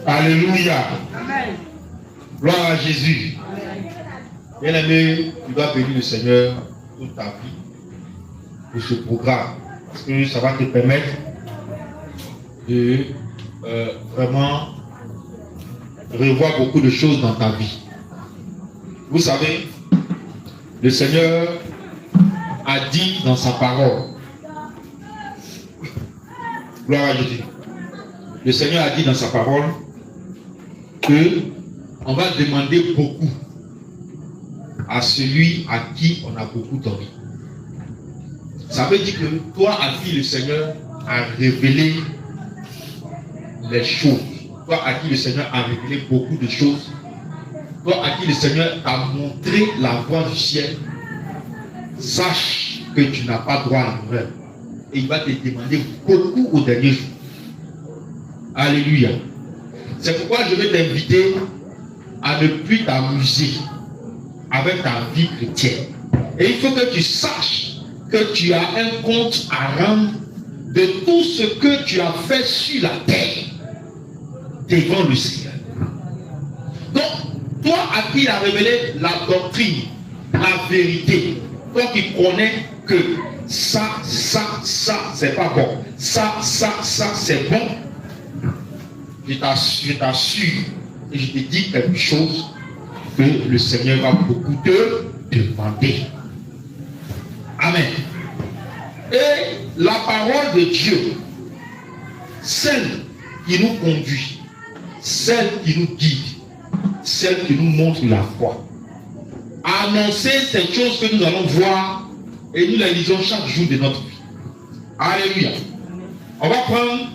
Alléluia. Amen. Gloire à Jésus. Bien-aimé, tu dois bénir le Seigneur toute ta vie pour ce programme. Parce que ça va te permettre de vraiment revoir beaucoup de choses dans ta vie. Vous savez, le Seigneur a dit dans sa parole, gloire à Jésus, le Seigneur a dit dans sa parole que on va demander beaucoup à celui à qui on a beaucoup donné. Ça veut dire que toi à qui le Seigneur a révélé les choses, toi à qui le Seigneur a révélé beaucoup de choses, toi à qui le Seigneur a montré la voie du ciel, sache que tu n'as pas droit à l'erreur. Et il va te demander beaucoup au dernier jour. Alléluia. C'est pourquoi je vais t'inviter à ne plus t'amuser avec ta vie chrétienne. Et il faut que tu saches que tu as un compte à rendre de tout ce que tu as fait sur la terre devant le Seigneur. Donc, toi à qui il a révélé la doctrine, la vérité, toi qui connais que ça, c'est pas bon, ça, c'est bon, je t'assure et je te dis quelque chose que le Seigneur va beaucoup te demander. Amen. Et la parole de Dieu, celle qui nous conduit, celle qui nous guide, celle qui nous montre la foi, annoncer ces choses que nous allons voir et nous les lisons chaque jour de notre vie. Alléluia. On va prendre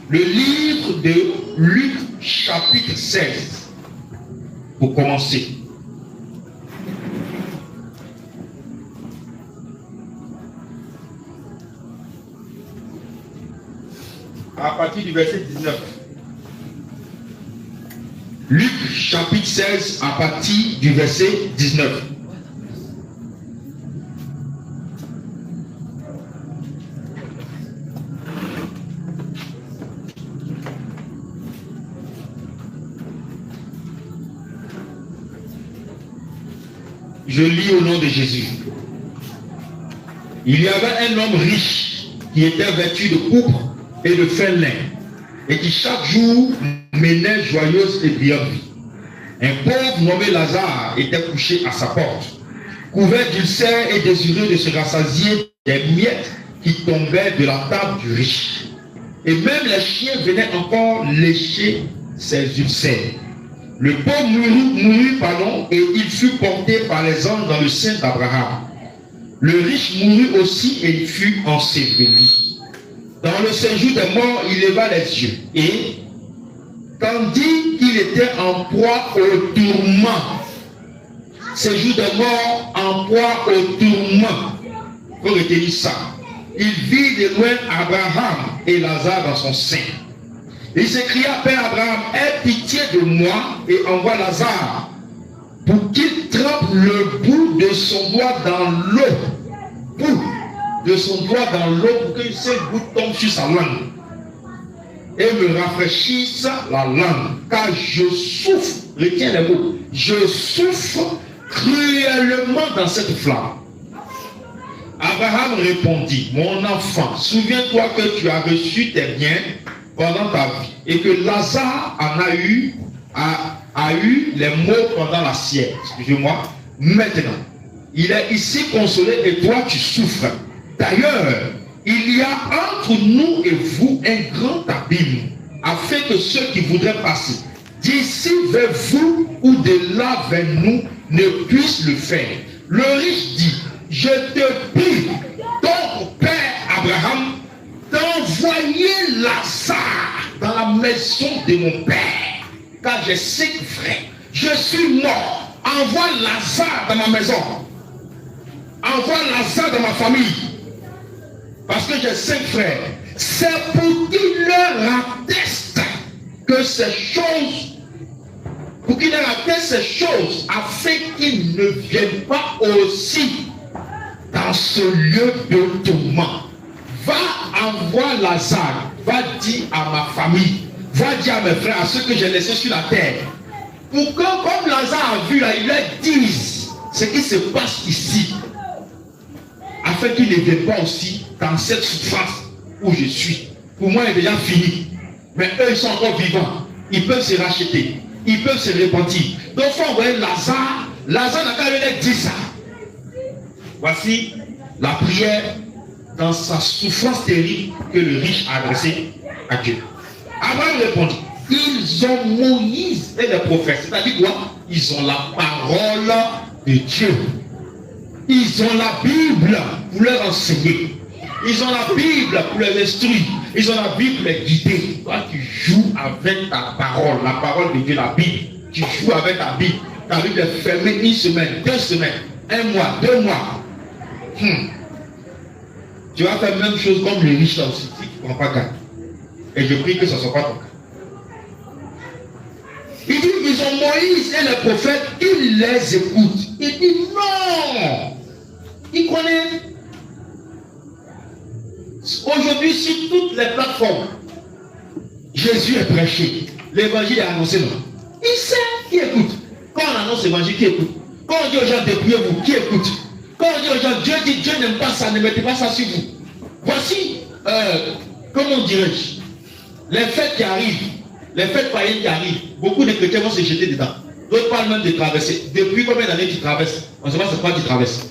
le livre de Luc chapitre 16 pour commencer. À partir du verset 19. Luc chapitre 16 à partir du verset 19. Je lis au nom de Jésus. Il y avait un homme riche qui était vêtu de pourpre et de fin lin, et qui chaque jour menait joyeuse et brillante vie. Un pauvre nommé Lazare était couché à sa porte, couvert d'ulcères et désireux de se rassasier des miettes qui tombaient de la table du riche. Et même les chiens venaient encore lécher ses ulcères. Le pauvre mourut, et il fut porté par les anges dans le sein d'Abraham. Le riche mourut aussi et il fut enseveli. Dans le séjour des morts, il leva les yeux et, tandis qu'il était en proie au tourment, séjour des morts en proie au tourment, il faut retenir ça. Il vit de loin Abraham et Lazare dans son sein. Il s'écria, Père Abraham, aie pitié de moi et envoie Lazare pour qu'il trempe le bout de son doigt dans l'eau. Bout de son doigt dans l'eau pour que ce bout tombe sur sa langue et me rafraîchisse la langue. Car je souffre, retiens les mots, je souffre cruellement dans cette flamme. Abraham répondit, mon enfant, souviens-toi que tu as reçu tes biens pendant ta vie, et que Lazare a eu les maux pendant la sienne. Excusez-moi. Maintenant, il est ici consolé et toi tu souffres. D'ailleurs, il y a entre nous et vous un grand abîme, afin que ceux qui voudraient passer d'ici vers vous ou de là vers nous ne puissent le faire. Le riche dit, je te prie, ton père Abraham, d'envoyer Lazare dans la maison de mon père, car j'ai 5 frères. Je suis mort. Envoie Lazare dans ma maison. Envoie Lazare dans ma famille. Parce que j'ai 5 frères. C'est pour qu'il leur atteste que ces choses, afin qu'ils ne viennent pas aussi dans ce lieu de tourment. Va, envoie Lazare, va dire à ma famille va dire à mes frères, à ceux que j'ai laissés sur la terre, pour que, comme Lazare a vu là, ils leur disent ce qui se passe ici, afin qu'ils ne viennent pas aussi dans cette souffrance où je suis. Pour moi, il est déjà fini. Mais eux, ils sont encore vivants. Ils peuvent se racheter. Ils peuvent se repentir. Donc, il faut envoyer Lazare. Lazare n'a qu'à leur dire ça. Voici la prière dans sa souffrance terrible que le riche a adressée à Dieu. Abraham répondit, ils ont Moïse et les prophètes. C'est-à-dire quoi? Ils ont la parole de Dieu. Ils ont la Bible pour leur enseigner. Ils ont la Bible pour les instruire. Ils ont la Bible pour les guider. Toi, tu joues avec ta parole, la parole de Dieu, la Bible. Tu joues avec ta Bible. Ta Bible est fermée 1 semaine, 2 semaines, 1 mois, 2 mois. Tu vas faire la même chose comme les riches là aussi, si tu ne prends pas garde. Et je prie que ce ne soit pas ton cas. Il dit, ils ont Moïse et les prophètes, ils les écoutent. Il dit non. Il connaît. Aujourd'hui, sur toutes les plateformes, Jésus est prêché. L'évangile est annoncé, non. Il sait qui écoute. Quand on annonce l'évangile, qui écoute? Quand on dit aux gens dépouillez-vous, qui écoute? Quand on dit aux gens, Dieu dit, Dieu n'aime pas ça, ne mettez pas ça sur vous. Voici, comment dirais-je, les fêtes qui arrivent, les fêtes païennes qui arrivent, beaucoup de chrétiens vont se jeter dedans. D'autres parlent même de traverser. Depuis combien d'années tu traverses? On ne sait pas c'est quoi tu traverses.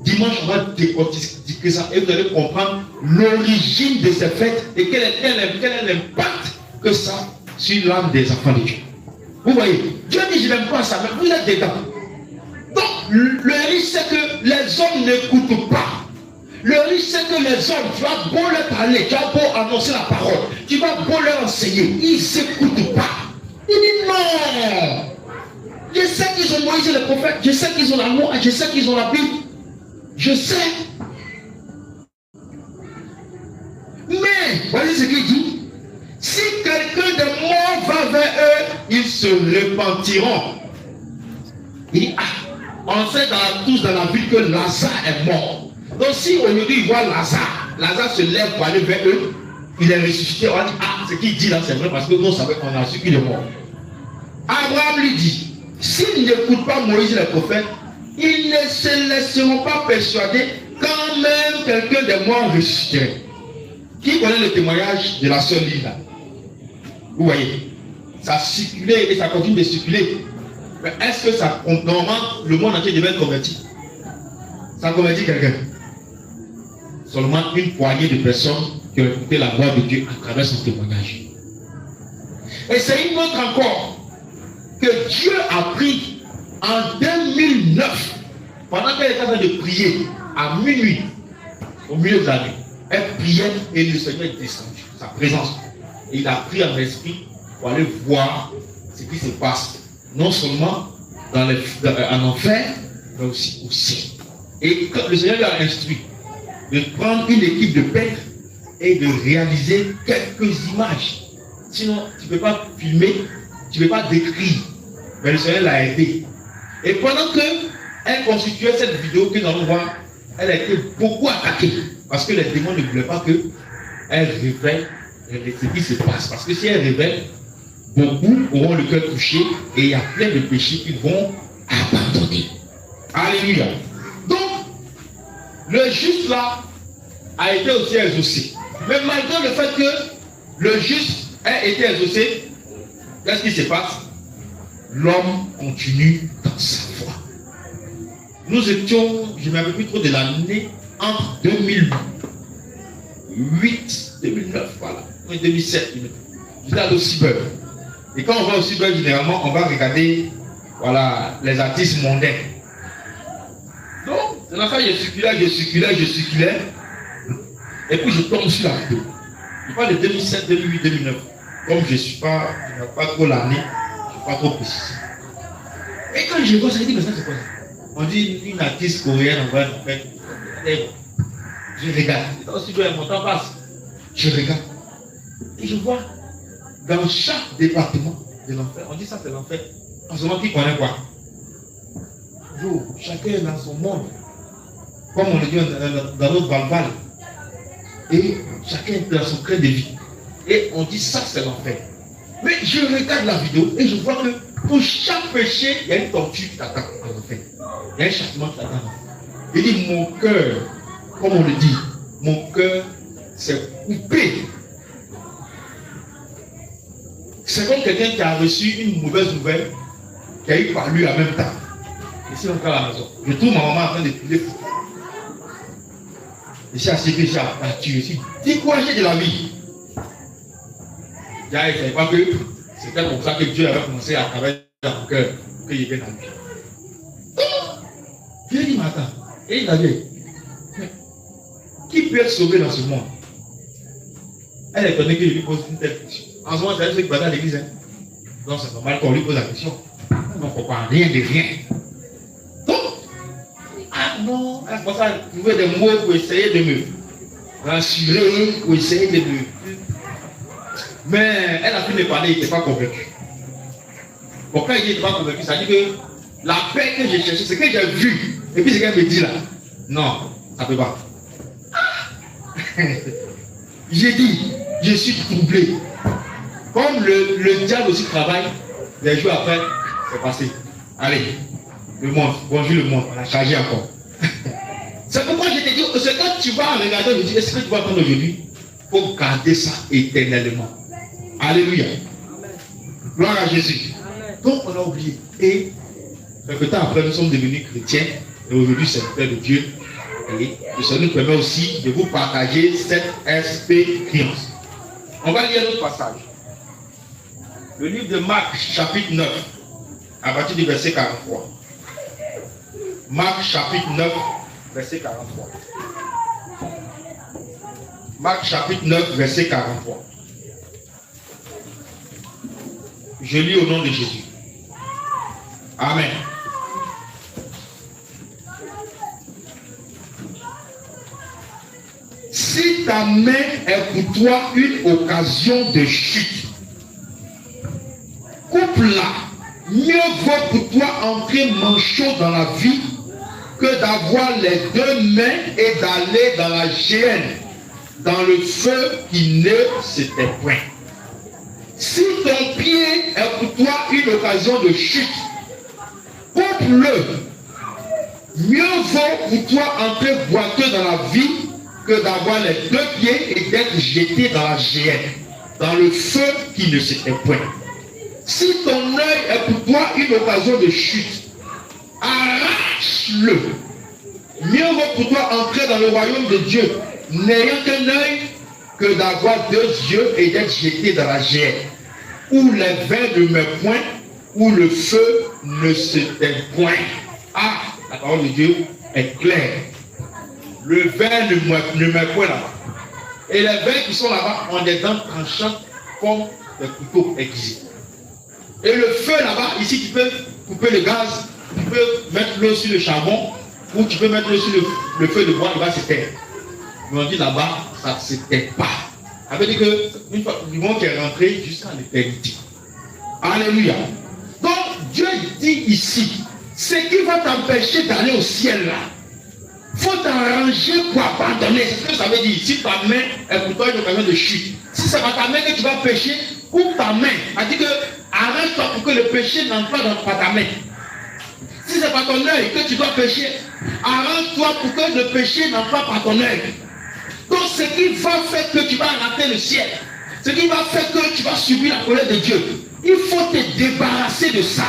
Dimanche, on va décortiquer ça et vous allez comprendre l'origine de ces fêtes et quel est l'impact que ça a sur l'âme des enfants de Dieu. Vous voyez, Dieu dit je n'aime pas ça, mais vous êtes dedans. Donc, le risque c'est que les hommes n'écoutent pas. Le risque c'est que les hommes, tu vas beau leur parler, tu vas beau annoncer la parole, tu vas beau leur enseigner, ils ne s'écoutent pas. Il dit non. Je sais qu'ils ont Moïse et les prophètes, je sais qu'ils ont la loi, je sais qu'ils ont la Bible. Je sais. Mais, voyez ce qu'il dit. Si quelqu'un de mort va vers eux, ils se repentiront. Il dit, on sait tous dans la ville que Lazare est mort. Donc si aujourd'hui ils voient Lazare se lève pour aller vers eux, il est ressuscité, on va dire, ce qu'il dit là c'est vrai parce que nous savons qu'on a su qu'il est mort. Abraham lui dit, s'ils n'écoutent pas Moïse et les prophètes, ils ne se laisseront pas persuader quand même quelqu'un des morts ressusciterait. Qui connaît le témoignage de la sœur Lila? Vous voyez, ça a circulé et ça continue de circuler. Mais est-ce que ça, normalement, le monde entier devait être converti? Ça convertit quelqu'un? Seulement une poignée de personnes qui ont écouté la voix de Dieu à travers son témoignage. Et c'est une autre encore que Dieu a pris en 2009, pendant qu'elle était en train de prier à minuit, au milieu de la nuit. Elle priait et le Seigneur est descendu, sa présence. Et il a pris en esprit pour aller voir ce qui se passe, non seulement en enfer, mais aussi au ciel. Et quand le Seigneur lui a instruit de prendre une équipe de peintres et de réaliser quelques images. Sinon, tu ne peux pas filmer, tu ne peux pas décrire. Mais le Seigneur l'a aidé. Et pendant qu'elle constituait cette vidéo que nous allons voir, elle a été beaucoup attaquée. Parce que les démons ne voulaient pas qu'elle révèle ce qui se passe. Parce que si elle révèle, beaucoup auront le cœur touché et il y a plein de péchés qui vont abandonner. Alléluia. Donc, le juste là a été aussi exaucé. Mais malgré le fait que le juste ait été exaucé, qu'est-ce qui se passe? L'homme continue dans sa foi. Nous étions, je ne me rappelle plus trop de l'année, entre 2008, 2009, voilà, 2007. J'étais allé au cyber. Et quand on va au cyber, généralement, on va regarder, voilà, les artistes mondains. Donc, dans la fin, je circulais. Et puis je tombe sur la vidéo. Je parle de 2007, 2008, 2009. Comme je ne suis pas, je n'ai pas trop l'année, je ne suis pas trop précis. Et quand je vois ça, je dis, mais ça c'est quoi ça? On dit une artiste coréenne, on va faire. Je regarde. Si mon temps passe, je regarde. Et je vois, dans chaque département de l'enfer, on dit ça c'est l'enfer. En ce moment, qui connaît quoi? Chacun est dans son monde. Comme on le dit dans notre valval. Et chacun est dans son creux de vie. Et on dit ça c'est l'enfer. Mais je regarde la vidéo et je vois que pour chaque péché, il y a une torture qui t'attend en fait. Il y a un châtiment qui t'attend. Il dit mon cœur, comme on le dit, mon cœur s'est coupé. C'est comme quelqu'un qui a reçu une mauvaise nouvelle, qui a eu par lui en même temps. Ici encore à la maison. Je trouve ma maman en train de piler. Ici à CP, ici à tuer. Ici, découragé de la vie. Je ne savais pas que c'était comme ça que Dieu avait commencé à travailler dans mon cœur, qu'il vienne à lui. Dieu dit, mais attends, et il a dit, qui peut être sauvé dans ce monde? Elle est étonnée qu'il lui pose une telle question. En ce moment, c'est elle qui va dans l'église. Donc c'est normal qu'on lui pose la question. Non, pourquoi? Rien de rien. Donc, ah non, elle commence à trouver des mots pour essayer de me rassurer, pour essayer de me. Mais elle a pu me parler, il n'était pas convaincu. Pourquoi il n'était pas convaincu? Ça dit que la paix que j'ai cherchée, c'est que j'ai vu. Et puis ce qu'elle me dit là, non, ça ne peut pas. J'ai dit, je suis troublé. Comme le diable aussi travaille, les jours après, c'est passé. Allez, le monde, bonjour le monde, on a chargé encore. C'est pourquoi je te dis, c'est quand tu vas regarder, je me dis, est-ce que tu vas prendre aujourd'hui? Il faut garder ça éternellement. Alléluia. Gloire à Jésus. Donc on a oublié. Et quelque temps après, nous sommes devenus chrétiens. Et aujourd'hui, c'est le Père de Dieu. Et ça nous permet aussi de vous partager cette expérience. On va lire l'autre passage. Le livre de Marc, chapitre 9, à partir du verset 43. Marc, chapitre 9, verset 43. Marc, chapitre 9, verset 43. Je lis au nom de Jésus. Amen. Si ta main est pour toi une occasion de chute, coupe-la. Mieux vaut pour toi entrer manchot dans la vie que d'avoir les deux mains et d'aller dans la géhenne, dans le feu qui ne s'éteint point. Si ton pied est pour toi une occasion de chute, coupe-le. Mieux vaut pour toi entrer boiteux dans la vie que d'avoir les deux pieds et d'être jeté dans la géhenne, dans le feu qui ne s'éteint point. Si ton œil est pour toi une occasion de chute, arrache-le. Mieux vaut pour toi entrer dans le royaume de Dieu, n'ayant qu'un œil, que d'avoir deux yeux et d'être jeté dans la géhenne, où les vins ne meurent point, où le feu ne s'éteint point. Ah, la parole de Dieu est claire. Le vin ne meurt point là-bas. Et les vins qui sont là-bas ont des dents tranchantes comme des couteaux aiguisés. Et le feu là-bas, ici tu peux couper le gaz, tu peux mettre l'eau sur le charbon, ou tu peux mettre l'eau sur le feu de bois, il va s'éteindre. Mais on dit là-bas, ça ne s'éteint pas. Ça veut dire qu'une fois du monde qui est rentré jusqu'à l'éternité. Alléluia. Donc Dieu dit ici, ce qui va t'empêcher d'aller au ciel là, il faut t'arranger pour abandonner. C'est ce que ça veut dire. Si ta main est pour toi une occasion de chute, si c'est pas ta main que tu vas pécher, coupe ta main. C'est-à-dire que arrête-toi pour que le péché n'entre pas dans ta main. Si c'est pas ton œil que tu dois pécher, arrange-toi pour que le péché n'entre pas par ton œil. Donc ce qui va faire que tu vas rater le ciel, ce qui va faire que tu vas subir la colère de Dieu, il faut te débarrasser de ça.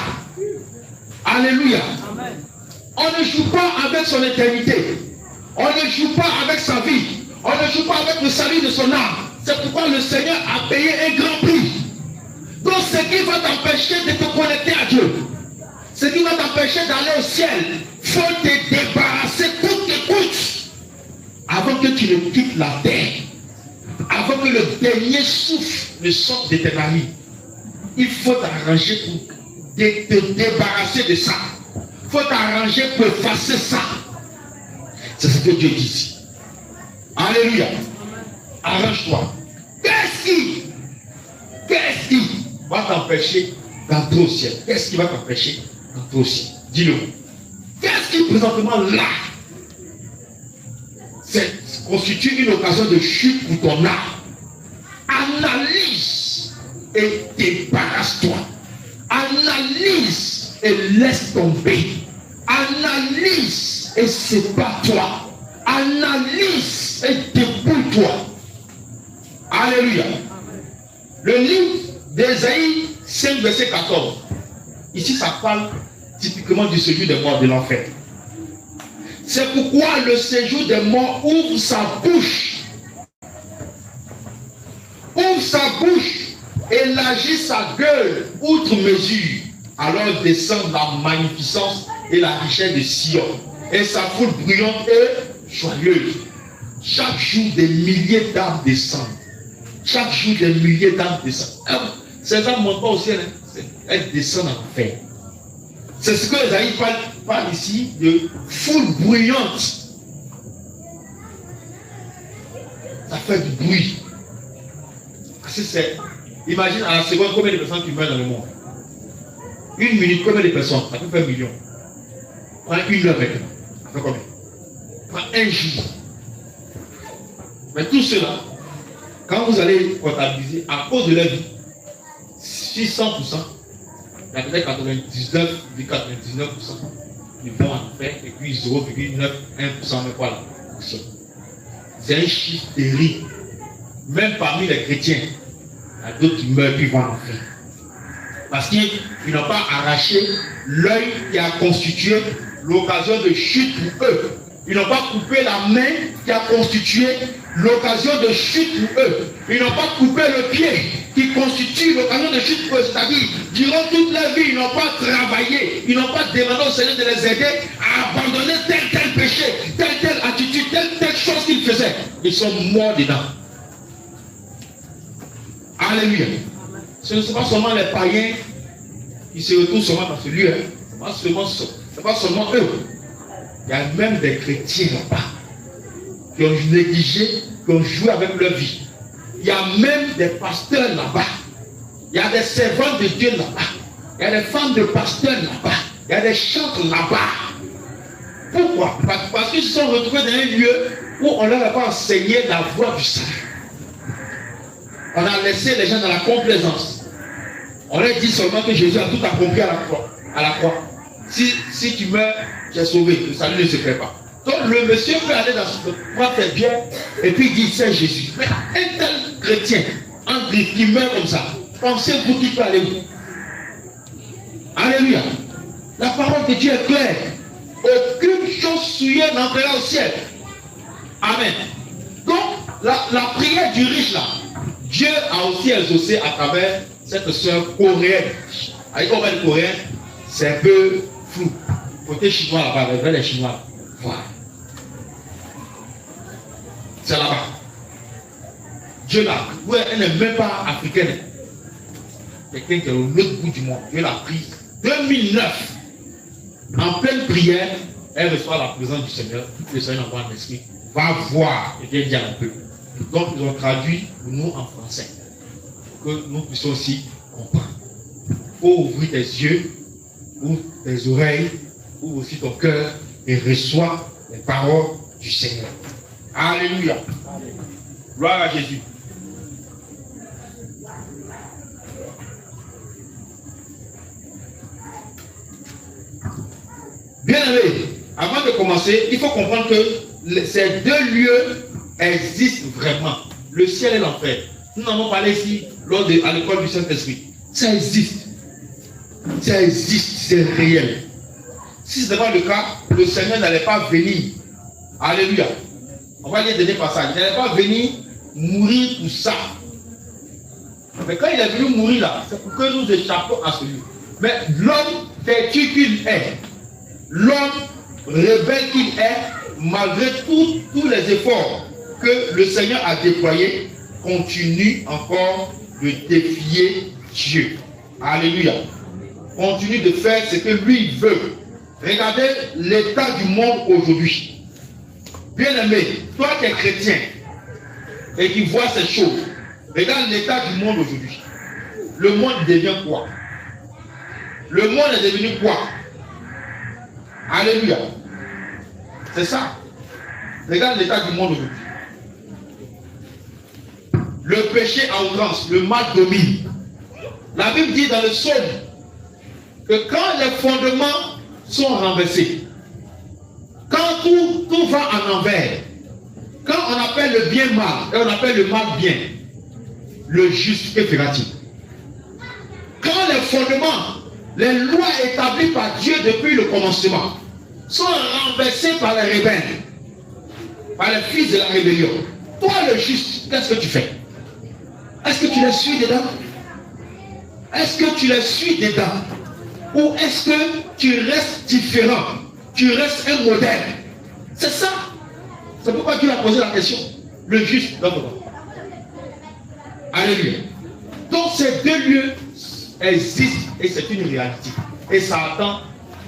Alléluia. Amen. On ne joue pas avec son éternité. On ne joue pas avec sa vie. On ne joue pas avec le salut de son âme. C'est pourquoi le Seigneur a payé un grand prix. Donc ce qui va t'empêcher de te connecter à Dieu, ce qui va t'empêcher d'aller au ciel, il faut te débarrasser coûte que coûte avant que tu ne quittes la terre, avant que le dernier souffle ne sorte de tes narines. Il faut t'arranger pour te débarrasser de ça. Il faut t'arranger pour effacer ça. C'est ce que Dieu dit ici. Alléluia. Arrange-toi. Qu'est-ce qui va t'empêcher d'entrer au ciel? Qu'est-ce qui va t'empêcher d'entrer au ciel? Dis-le. Qu'est-ce qui présentement là constitue une occasion de chute pour ton âme? Analyse et débarrasse-toi. Analyse et laisse tomber. Analyse et sépare-toi. Analyse et dépouille-toi. Alléluia. Le livre d'Ésaïe 5, verset 14. Ici, ça parle typiquement du séjour des morts de l'enfer. C'est pourquoi le séjour des morts ouvre sa bouche. Ouvre sa bouche, élargit sa gueule outre mesure. Alors descend la magnificence et la richesse de Sion. Et sa foule bruyante et joyeuse. Chaque jour, des milliers d'âmes descendent. Chaque jour, des milliers d'âmes descendent. Ces âmes ne montent pas au ciel, hein. Elles descendent en enfer. C'est ce que Esaïe parle ici de foule bruyante. Ça fait du bruit. Parce que c'est. Imagine à la seconde combien de personnes qui meurent dans le monde. Une minute, combien de personnes? Ça peut faire 1 million. Prends une heure maintenant. Ça fait combien? Prends un jour. Mais tout cela, quand vous allez comptabiliser, à cause de la vie, 600%, il y a peut-être 99,99% ils vont en enfer et puis 0,91% mais voilà. C'est un chiffre terrible. Même parmi les chrétiens, il y a d'autres qui meurent puis vont en enfer. Parce qu'ils n'ont pas arraché l'œil qui a constitué l'occasion de chute pour eux. Ils n'ont pas coupé la main qui a constitué l'occasion de chute pour eux. Ils n'ont pas coupé le pied qui constitue l'occasion de chute pour eux. C'est-à-dire, durant toute leur vie, ils n'ont pas travaillé. Ils n'ont pas demandé au Seigneur de les aider à abandonner tel péché, telle attitude, telle chose qu'ils faisaient. Ils sont morts dedans. Alléluia. Ce ne sont pas seulement les païens qui se retrouvent seulement dans ce lieu. Ce n'est pas seulement eux. Il y a même des chrétiens là-bas qui ont négligé, qui ont joué avec leur vie. Il y a même des pasteurs là-bas. Il y a des servants de Dieu là-bas. Il y a des femmes de pasteurs là-bas. Il y a des chantres là-bas. Pourquoi? Parce qu'ils se sont retrouvés dans un lieu où on ne leur a pas enseigné la voie du salut. On a laissé les gens dans la complaisance. On leur dit seulement que Jésus a tout accompli à la croix. Si tu meurs, tu es sauvé. Le salut ne se fait pas. Donc le monsieur peut aller dans ce prendre tes biens et puis dire c'est Jésus. Mais un tel chrétien, en Christ, qui meurt comme ça, pensez-vous qu'il peut aller où? Alléluia. La parole de Dieu est claire. Aucune chose souillée n'entrera au ciel. Amen. Donc la prière du riche là, Dieu a aussi exaucé à travers cette sœur coréenne. Avec combien de coréens? C'est un peu flou. Côté chinois là-bas, vers les Chinois. Voilà. C'est là-bas. Dieu l'a pris. Ouais, elle n'est même pas africaine. Quelqu'un qui est au l'autre bout du monde. Dieu l'a prise. 2009. En pleine prière, elle reçoit la présence du Seigneur. Le Seigneur envoie un esprit. Va voir. Et viens dire un peu. Donc, ils ont traduit pour nous en français. Pour que nous puissions aussi comprendre. Il faut ouvrir tes yeux, ouvre tes oreilles, ouvre aussi ton cœur et reçois les paroles du Seigneur. Alléluia. Gloire à Jésus. Bien aimé, avant de commencer, il faut comprendre que ces deux lieux existent vraiment. Le ciel et l'enfer. Nous en avons parlé ici à l'école du Saint-Esprit. Ça existe. Ça existe, c'est réel. Si ce n'est pas le cas, le Seigneur n'allait pas venir. Alléluia. On va lire le dernier passage. Il n'allait pas venir mourir pour ça. Mais quand il est venu mourir là, c'est pour que nous échappons à celui. Mais l'homme têtu qu'il est, l'homme rebelle qu'il est, malgré tous les efforts que le Seigneur a déployés, continue encore de défier Dieu. Alléluia. Continue de faire ce que lui veut. Regardez l'état du monde aujourd'hui. Bien-aimé, toi qui es chrétien et qui vois ces choses, regarde l'état du monde aujourd'hui. Le monde devient quoi? Le monde est devenu quoi? Alléluia. C'est ça. Regarde l'état du monde aujourd'hui. Le péché en outrance, le mal domine. La Bible dit dans le psaume que quand les fondements sont renversés, quand tout va en envers, quand on appelle le bien mal et on appelle le mal bien, le juste, que fera-t-il? Quand les fondements, les lois établies par Dieu depuis le commencement sont renversées par les rebelles, par les fils de la rébellion, toi le juste, qu'est-ce que tu fais? Est-ce que tu les suis dedans? Est-ce que tu les suis dedans? Ou est-ce que tu restes différent? Tu restes un modèle? C'est ça. C'est pourquoi Dieu a posé la question. Le juste, d'abord. Alléluia. Donc ces deux lieux existent et c'est une réalité. Et ça attend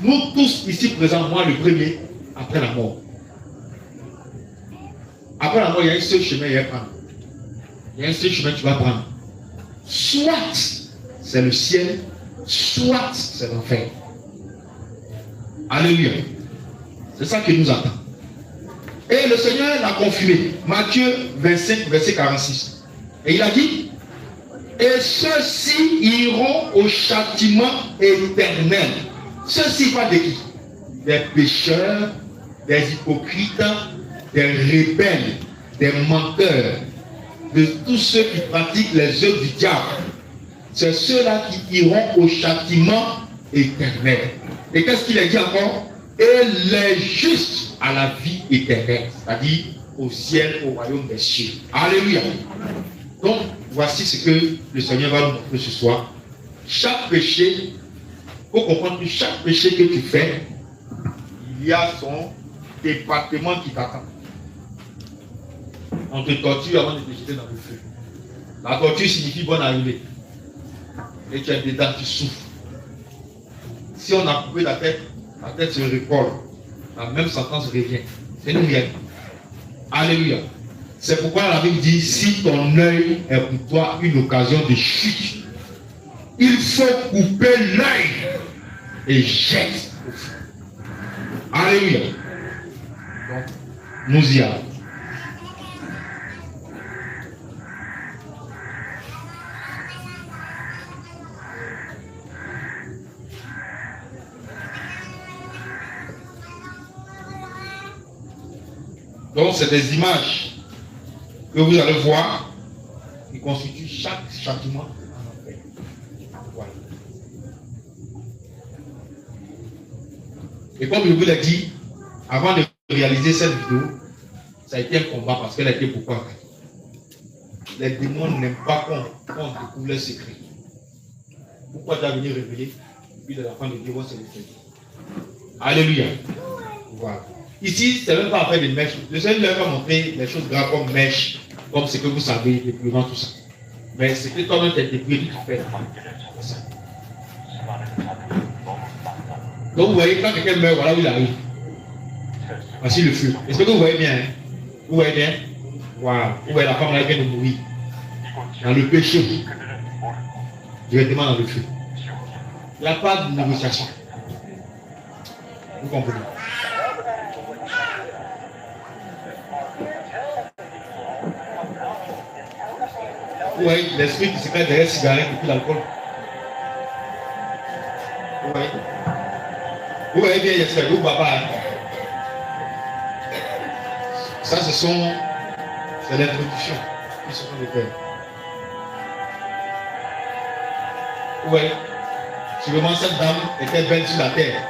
nous tous ici présents, moi le premier, après la mort. Après la mort, il y a un seul chemin à prendre. Il y a un seul chemin que tu vas prendre. Soit c'est le ciel, soit c'est l'enfer. Alléluia. C'est ça qui nous attend. Et le Seigneur l'a confirmé. Matthieu 25, verset 46. Et il a dit, et ceux-ci iront au châtiment éternel. Ceux-ci pas de qui? Des pécheurs, des hypocrites, des rebelles, des menteurs, de tous ceux qui pratiquent les œuvres du diable. C'est ceux-là qui iront au châtiment éternel. Et qu'est-ce qu'il a dit encore? Et les justes à la vie éternelle, c'est-à-dire au ciel, au royaume des cieux. Alléluia. Donc, voici ce que le Seigneur va nous montrer ce soir. Chaque péché, il faut comprendre que chaque péché que tu fais, il y a son département qui t'attend. On te torture avant de te jeter dans le feu. La torture signifie bonne arrivée. Et tu es dedans, tu souffres. Si on a coupé la tête se recolle. La même sentence revient. C'est une réalité. Alléluia. C'est pourquoi la Bible dit, si ton œil est pour toi une occasion de chute, il faut couper l'œil et jette au feu. Alléluia. Donc, nous y allons. Donc, c'est des images que vous allez voir qui constituent chaque châtiment en enfer. Voilà. Et comme je vous l'ai dit, avant de réaliser cette vidéo, ça a été un combat parce qu'elle a été beaucoup attaquée. Les démons n'aiment pas qu'on découvre leurs secrets. Pourquoi tu as venu révéler? Puis de la fin de Dieu, c'est le fait. Alléluia. Voilà. Ici, c'est même pas affaire de mèche. Le Seigneur ne va pas montrer les choses graves comme mèche, comme ce que vous savez, dépouillement, tout ça. Mais c'est que toi-même, tu es dépouillé, tu fais. C'est ça. Donc, vous voyez, quand quelqu'un meurt, voilà où il arrive. Voici le feu. Est-ce que vous voyez bien? Vous voyez bien? Voilà. Vous voyez la femme là qui vient de mourir. Dans le péché. Directement dans le feu. Il n'y a pas de négociation. Vous comprenez? Vous voyez l'esprit qui se met derrière la cigarette et puis l'alcool. Vous voyez? Vous voyez bien, j'espère, vous, papa. Hein? Ça, c'est l'introduction qui se font de faire. Vous voyez? Sûrement, cette dame était belle sur la terre.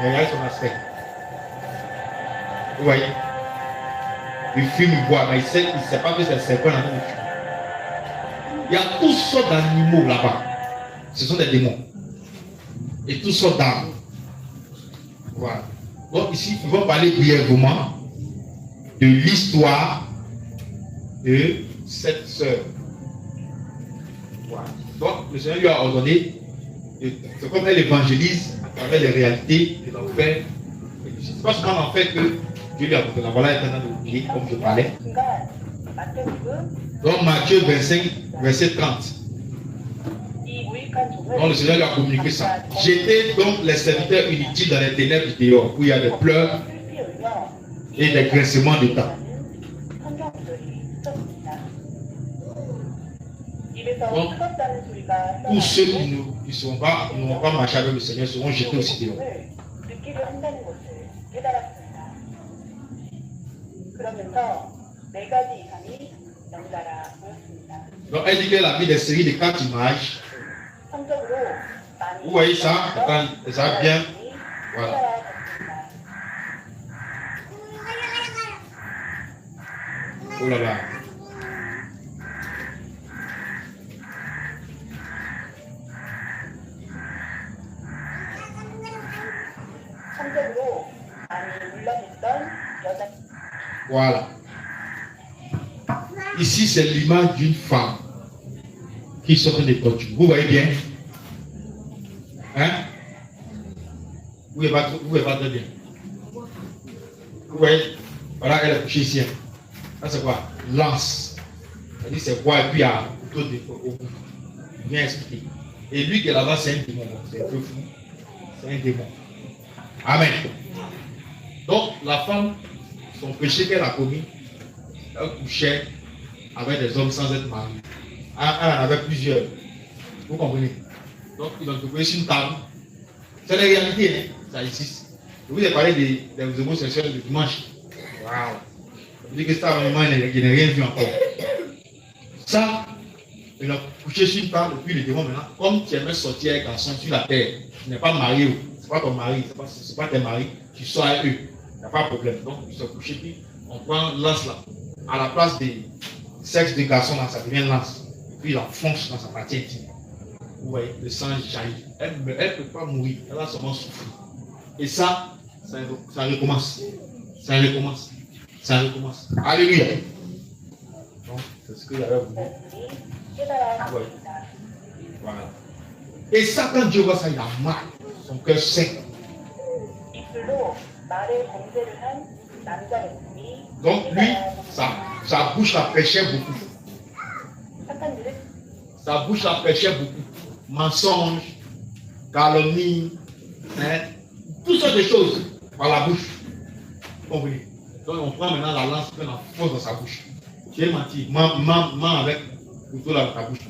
Mais regardez son aspect. Vous voyez? Il fume, il boit, mais il ne sait pas que c'est un serpent dans le fume. Il y a toutes sortes d'animaux là-bas. Ce sont des démons. Et toutes sortes d'armes. Voilà. Donc ici, nous allons parler brièvement de l'histoire de cette sœur. Voilà. Donc le Seigneur lui a ordonné, c'est comme elle évangélise à travers les réalités de l'enfer. C'est pas seulement l'enfer que Dieu lui a montré. Voilà, elle est en train d'oublier, comme je parlais. Donc Matthieu 25, verset 30. Donc le Seigneur lui a communiqué ça. Jetez donc les serviteurs inutiles dans les ténèbres du dehors, où il y a des pleurs et des grincements de dents. Donc, tous ceux qui n'auront pas marché avec le Seigneur seront jetés aussi dehors. Donc elle dit qu'elle a mis des séries de 4 images. Vous voyez ça? Ça bien. Voilà. Oh là là. Voilà. Ici, c'est l'image d'une femme qui sort des tortues. Vous voyez bien? Hein? Vous ne voyez pas très bien. Vous voyez? Voilà, elle est couchée ici. Ça, c'est quoi? Lance. Elle dit c'est quoi? Et puis il y a un couteau au bout. Bien expliqué. Et lui qui est là-bas, c'est un démon. C'est un peu fou. C'est un démon. Amen. Donc, la femme, son péché qu'elle a commis, elle couchait avec des hommes sans être mariée. Elle en avait plusieurs. Vous comprenez? Donc, ils ont trouvé sur une table. C'est la réalité, hein? Ça existe. Je vous ai parlé des homosexuels le dimanche. Waouh! Je dis que ça, vraiment, il n'a rien vu encore. Ça, il a couché sur une table, et puis le démon maintenant, comme tu aimais sortir avec un garçon sur la terre, tu n'es pas marié, c'est pas ton mari, c'est pas tes maris, tu sors avec eux, il n'y a pas de problème. Donc, ils sont couchés, puis on prend lance là. À la place des sexes des garçons là, ça devient lance. Et puis il enfonce dans sa partie intime. Vous voyez, le sang jaillit. Elle ne peut pas mourir, elle va seulement souffrir. Et ça recommence. Ça recommence. Ça recommence. Alléluia. Donc, c'est ce que j'avais voulu. Ouais. Voilà. Et ça, quand Dieu voit ça, il a mal. Son cœur sec. Donc, lui, sa bouche la pêchait beaucoup. Sa bouche la pêchait beaucoup. Mensonge, calomnie, hein, toutes sortes de choses par la bouche. Vous comprenez? Donc, on prend maintenant la lance, on enfonce dans sa bouche. Tu es menti, mens avec le couteau dans ta bouche.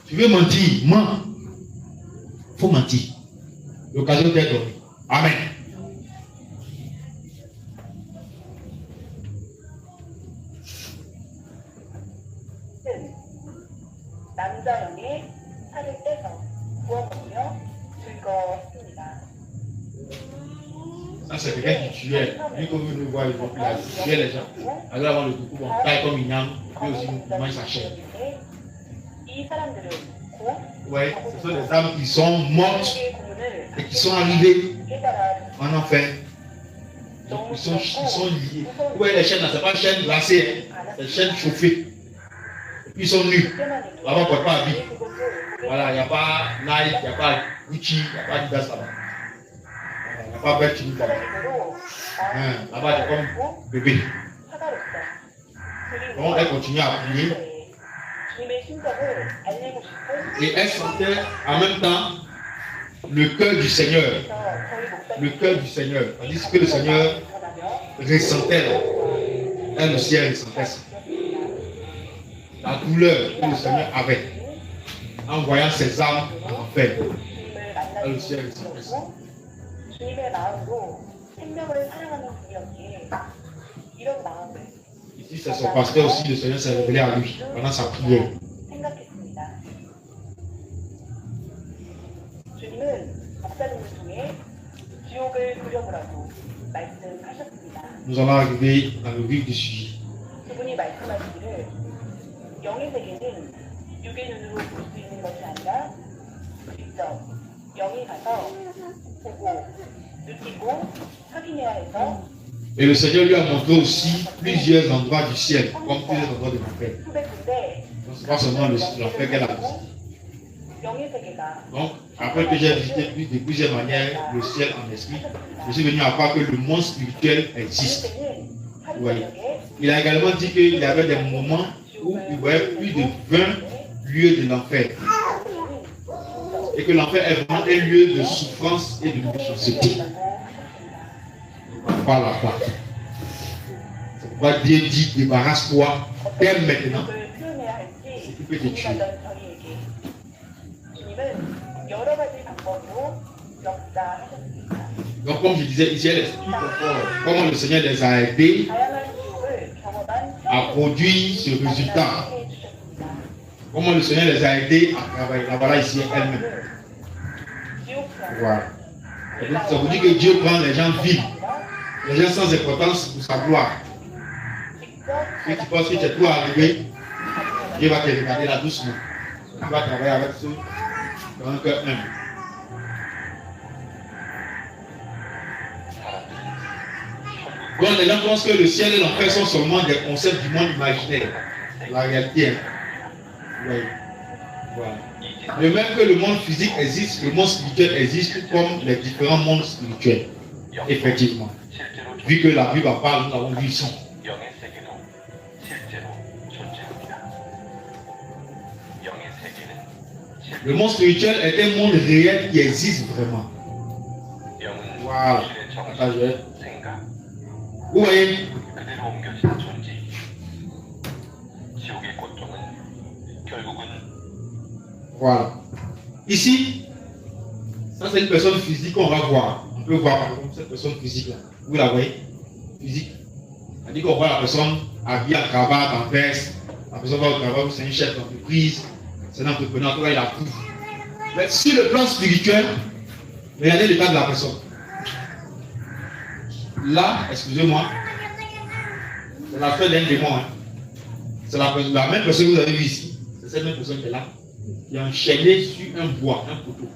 Tu veux mentir, mens. Il faut mentir. L'occasion t'est donnée. Amen. Ça, c'est quelqu'un qui tuait. Lui, comme vous le voyez, il tuait les gens. Alors, avant le coucou, on taille comme une âme, puis aussi, on mange sa chair. Oui, ce sont des âmes qui sont mortes et qui sont arrivées en enfer. Donc, ils sont liés. Vous voyez les chaînes là, ce n'est pas une chaîne glacée, hein. C'est une chaîne chauffée. Et puis ils sont nus. Là-bas, on ne peut pas habiller. Voilà, il n'y a pas Nike, il n'y a pas Gucci, il n'y a pas Adidas là-bas. Il n'y a pas Bertini là-bas. Là-bas, c'est comme bébé. Donc, elle continue à prier. Et elle sentait en même temps le cœur du Seigneur. Le cœur du Seigneur. Tandis que le Seigneur ressentait là. Elle aussi, elle ressentait ça. La douleur que le Seigneur avait en voyant ses âmes en enfer. Elle aussi, elle ressentait ça. Ici, c'est son pasteur aussi, le Seigneur s'est révélé à lui pendant sa prière. Nous allons arriver dans le vif du sujet. Et le Seigneur lui a montré aussi plusieurs endroits du ciel, comme plusieurs endroits de l'enfer. Donc, ce n'est pas seulement l'enfer qu'elle a visité. Donc, après que j'ai visité de plusieurs manières le ciel en esprit, je suis venu à voir que le monde spirituel existe. Vous voyez. Il a également dit qu'il y avait des moments où il voyait plus de 20 lieu de l'enfer. Et que l'enfer est vraiment un lieu de souffrance et de méchanceté. Pas la part. C'est pourquoi Dieu dit, débarrasse-toi dès maintenant. Ce qui peut te tuer. Donc comme je disais, ici, elle explique comment le Seigneur les a aidés à produire ce résultat. Comment le Seigneur les a aidés à travailler. La voilà ici elle-même. Voilà. Ça vous dit que Dieu prend les gens vils, les gens sans importance pour sa gloire. Si tu penses que tu es tout arrivé, Dieu va te regarder là doucement. Tu vas travailler avec ceux qui ont un cœur humble. Donc les gens pensent que le ciel et l'enfer sont seulement des concepts du monde imaginaire. La réalité est. Oui. Voilà. De même que le monde physique existe, le monde spirituel existe comme les différents mondes spirituels. Effectivement. Vu que la Bible parle, nous l'avons vu ici. Le monde spirituel est un monde réel qui existe vraiment. Voilà. Vous voyez? Voilà. Ici, ça c'est une personne physique qu'on va voir. On peut voir par exemple cette personne physique là. Vous la voyez? Physique. On dit qu'on voit la personne habillée en cravate, en veste. La personne va au travail, c'est un chef d'entreprise, c'est un entrepreneur, il a tout. Mais sur le plan spirituel, regardez l'état de la personne. Là, excusez-moi, c'est la fête d'un démon. Hein. C'est la même personne que vous avez vue ici. C'est cette même personne qui est là, qui est enchaînée sur un bois, un poteau.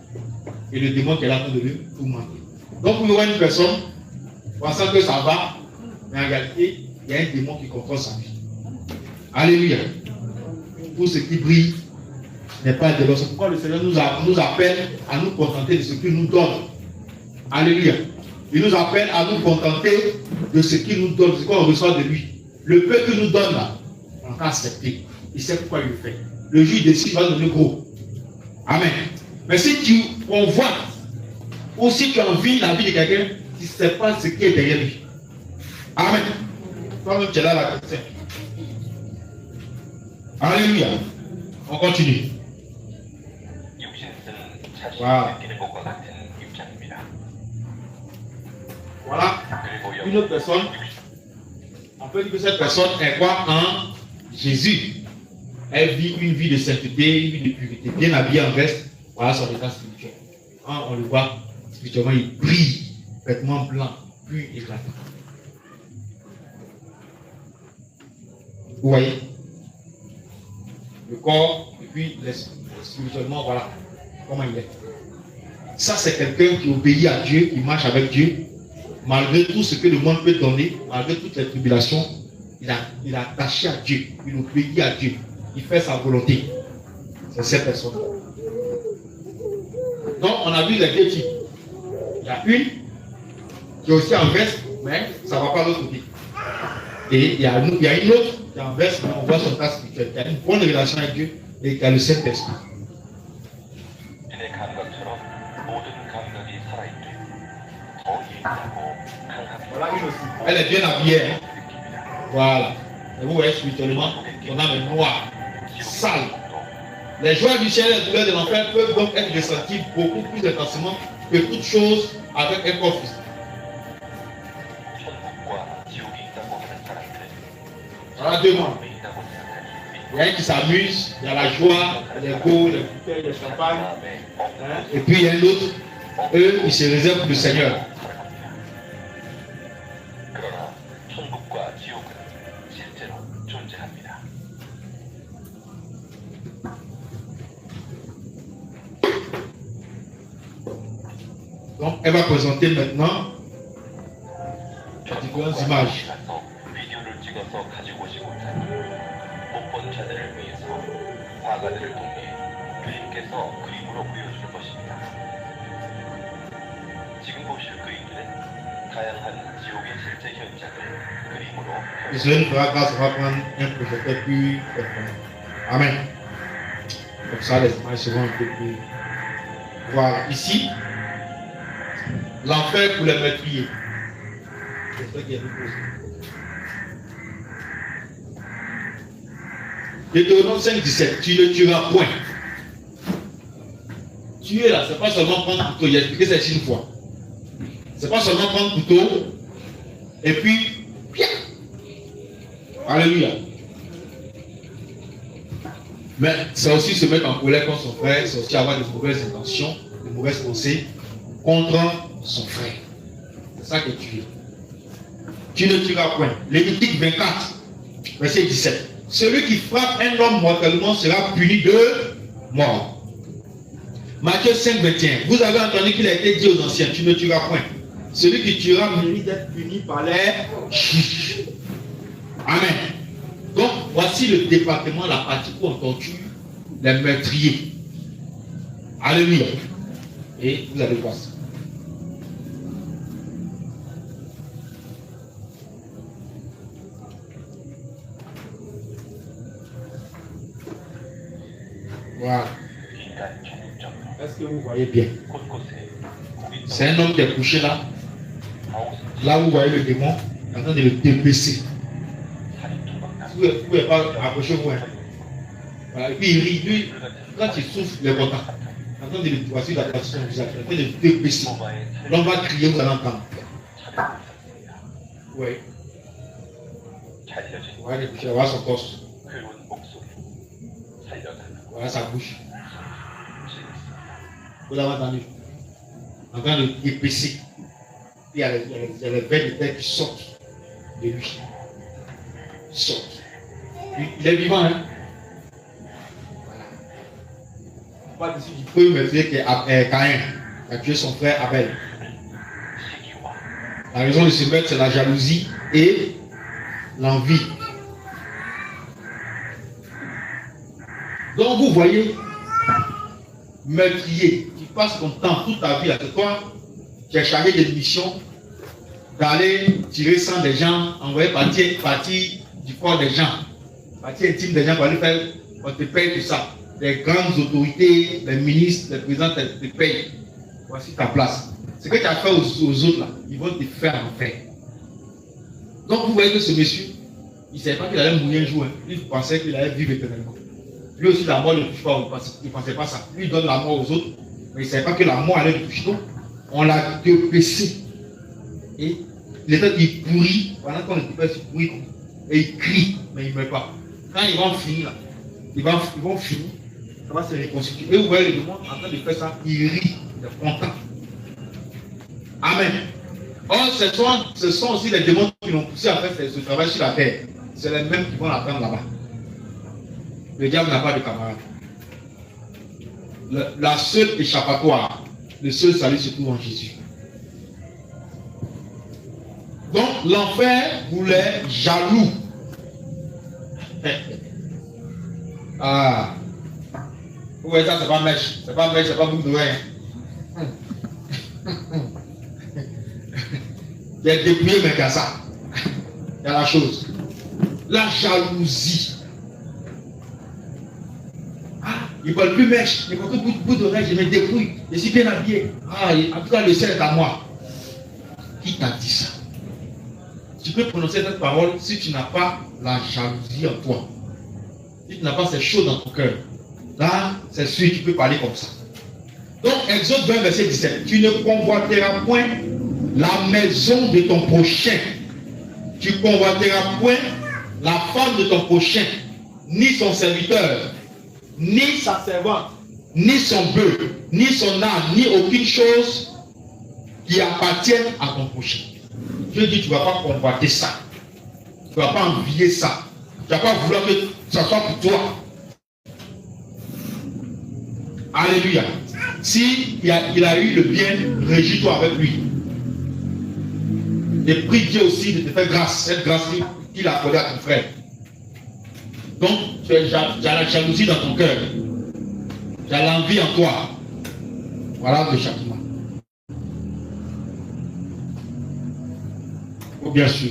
Et le démon qui est là en train de lui tourmenter. Donc vous voyez une personne, pensant que ça va, mais en réalité, il y a un démon qui contrôle sa vie. Alléluia. Tout ce qui brille n'est pas de l'eau. C'est pourquoi le Seigneur nous appelle à nous contenter de ce qu'il nous donne. Alléluia. Il nous appelle à nous contenter de ce qu'il nous donne, de ce qu'on reçoit de lui. Le peu qu'il nous donne là, on va accepter. Il sait pourquoi il le fait. Le juge décide, il va donner gros. Amen. Mais si on voit, ou si tu envies la vie de quelqu'un, tu ne sais pas ce qui est derrière lui. Amen. Toi-même, tu es là, la question. Alléluia. On continue. Voilà. Voilà. Une autre personne, on peut dire que cette personne est quoi en Jésus. Elle vit une vie de sainteté, une vie de pureté, bien habillée en veste. Voilà son état spirituel. Quand on le voit, spirituellement, il brille, vêtements blancs, plus éclatants. Vous voyez? Le corps, et puis spirituellement, voilà comment il est. Ça, c'est quelqu'un qui obéit à Dieu, qui marche avec Dieu, malgré tout ce que le monde peut donner, malgré toutes les tribulations, il est attaché à Dieu, il obéit à Dieu, il fait sa volonté. C'est cette personne. Donc, on a vu les deux types. Il y a une qui est aussi en veste, mais ça ne va pas de l'autre côté. Et il y a une autre qui est en veste, mais on voit son tas spirituel. Il y a une bonne relation avec Dieu et qui a le Saint-Esprit. Voilà une aussi. Elle est bien habillée. Hein? Voilà. Et vous voyez spirituellement, son âme est noire, sale. Les joies du ciel et les douleurs de l'enfer peuvent donc être ressenties beaucoup plus intensément que toute chose avec un corps physique. Voilà deux mondes. Il y a un qui s'amuse, il y a la joie, les beaux, les bouteilles, les champagnes. Hein? Et puis il y a un autre, eux, ils se réservent pour le Seigneur. Donc, elle va présenter maintenant différentes images. Et cela nous fera grâce, on va prendre un projecteur plus performant. Amen. ça les images seront un peu plus. Voilà, ici, l'enfer pour les meurtriers. C'est ça qui est proposé. Deutéronome 5, 17, tu ne tueras point. Tuer là, c'est pas seulement prendre couteau, il a expliqué ça ici une fois. C'est pas seulement prendre couteau et puis, bien. Alléluia. Mais c'est aussi se mettre en colère contre son frère, c'est aussi avoir de mauvaises intentions, de mauvaises pensées contre son frère. C'est ça que tu es. Tu ne tueras point. Lévitique 24, verset 17. Celui qui frappe un homme mortellement sera puni de mort. Matthieu 5, 21. Vous avez entendu qu'il a été dit aux anciens, tu ne tueras point. Celui qui tuera mérite d'être puni par les juges. Amen. Donc, voici le département, la partie où on torture les meurtriers. Alléluia. Et vous allez voir ça. Voilà. Est-ce que vous voyez bien? C'est un homme qui est couché là. Là où vous voyez le démon, en train de le débaisser. Vous ne pouvez pas approcher vous. Voilà. Et puis il rit. Lui, quand il souffle, il est content. En train de le voici la personne du visage. En train de le débaisser. L'homme va crier, vous allez entendre. Oui. Voilà, il va son torse. Voilà sa bouche. Vous l'avez entendu. En train de épaisser. Il y a les veines de terre qui sortent de lui. Ils sortent. Il est vivant, hein? Voilà. Pas d'ici du premier meurtrier qui est Caïn, qui a tué son frère Abel. La raison de ce meurtre, c'est la jalousie et l'envie. Donc vous voyez, meurtrier, qui passe ton temps, toute ta vie avec toi, tu es chargé de mission d'aller tirer sang des gens, envoyer partie du corps des gens, partie intime des gens pour aller faire, on te paye tout ça. Les grandes autorités, les ministres, les présidents te payent. Voici ta place. Ce que tu as fait aux autres là, ils vont te faire en faire. Donc vous voyez que ce monsieur, il ne savait pas qu'il allait mourir un jour, hein. Il pensait qu'il allait vivre éternellement. Lui aussi, la mort ne le touche pas, il ne pensait pas ça. Lui, il donne la mort aux autres, mais il ne savait pas que la mort allait le toucher. Donc, on l'a dépecé. Et il pourrit, pendant qu'on le dépêche, il pourrit. Et il crie, mais il ne meurt pas. Quand ils vont finir, ils vont finir, ça va se reconstituer. Et vous voyez le démon en train de faire ça, il rit, il est content. Amen. Or, ce sont aussi les démons qui l'ont poussé à faire ce travail sur la terre. C'est les mêmes qui vont l'attendre là-bas. Le diable n'a pas de camarade. La seule échappatoire, le seul salut se trouve en Jésus. Donc l'enfer voulait jaloux. Ah. Vous voyez ça, c'est pas mèche. C'est pas mèche, c'est pas boucle d'oreille. Il y a dépouillé, mais qu'à ça. Il y a la chose. La jalousie. Il ne parle plus mèche, il ne parle plus bout d'oreille, je me débrouille, je suis bien habillé. En tout cas, le ciel est à moi. Qui t'a dit ça? Tu peux prononcer cette parole si tu n'as pas la jalousie en toi. Si tu n'as pas ces choses dans ton cœur. Là, c'est sûr, tu peux parler comme ça. Donc, Exode 20, verset 17. Tu ne convoiteras point la maison de ton prochain. Tu ne convoiteras point la femme de ton prochain, ni son serviteur, ni sa servante, ni son bœuf, ni son âne, ni aucune chose qui appartienne à ton prochain. Dieu dit, tu ne vas pas convoiter ça. Tu ne vas pas envier ça. Tu ne vas pas vouloir que ça soit pour toi. Alléluia. Si il a eu le bien, régis-toi avec lui. Et prie Dieu aussi de te faire grâce, cette grâce qu'il a accordée à ton frère. Donc, tu as la jalousie dans ton cœur. Tu as l'envie en toi. Voilà le châtiment. Oh, bien sûr.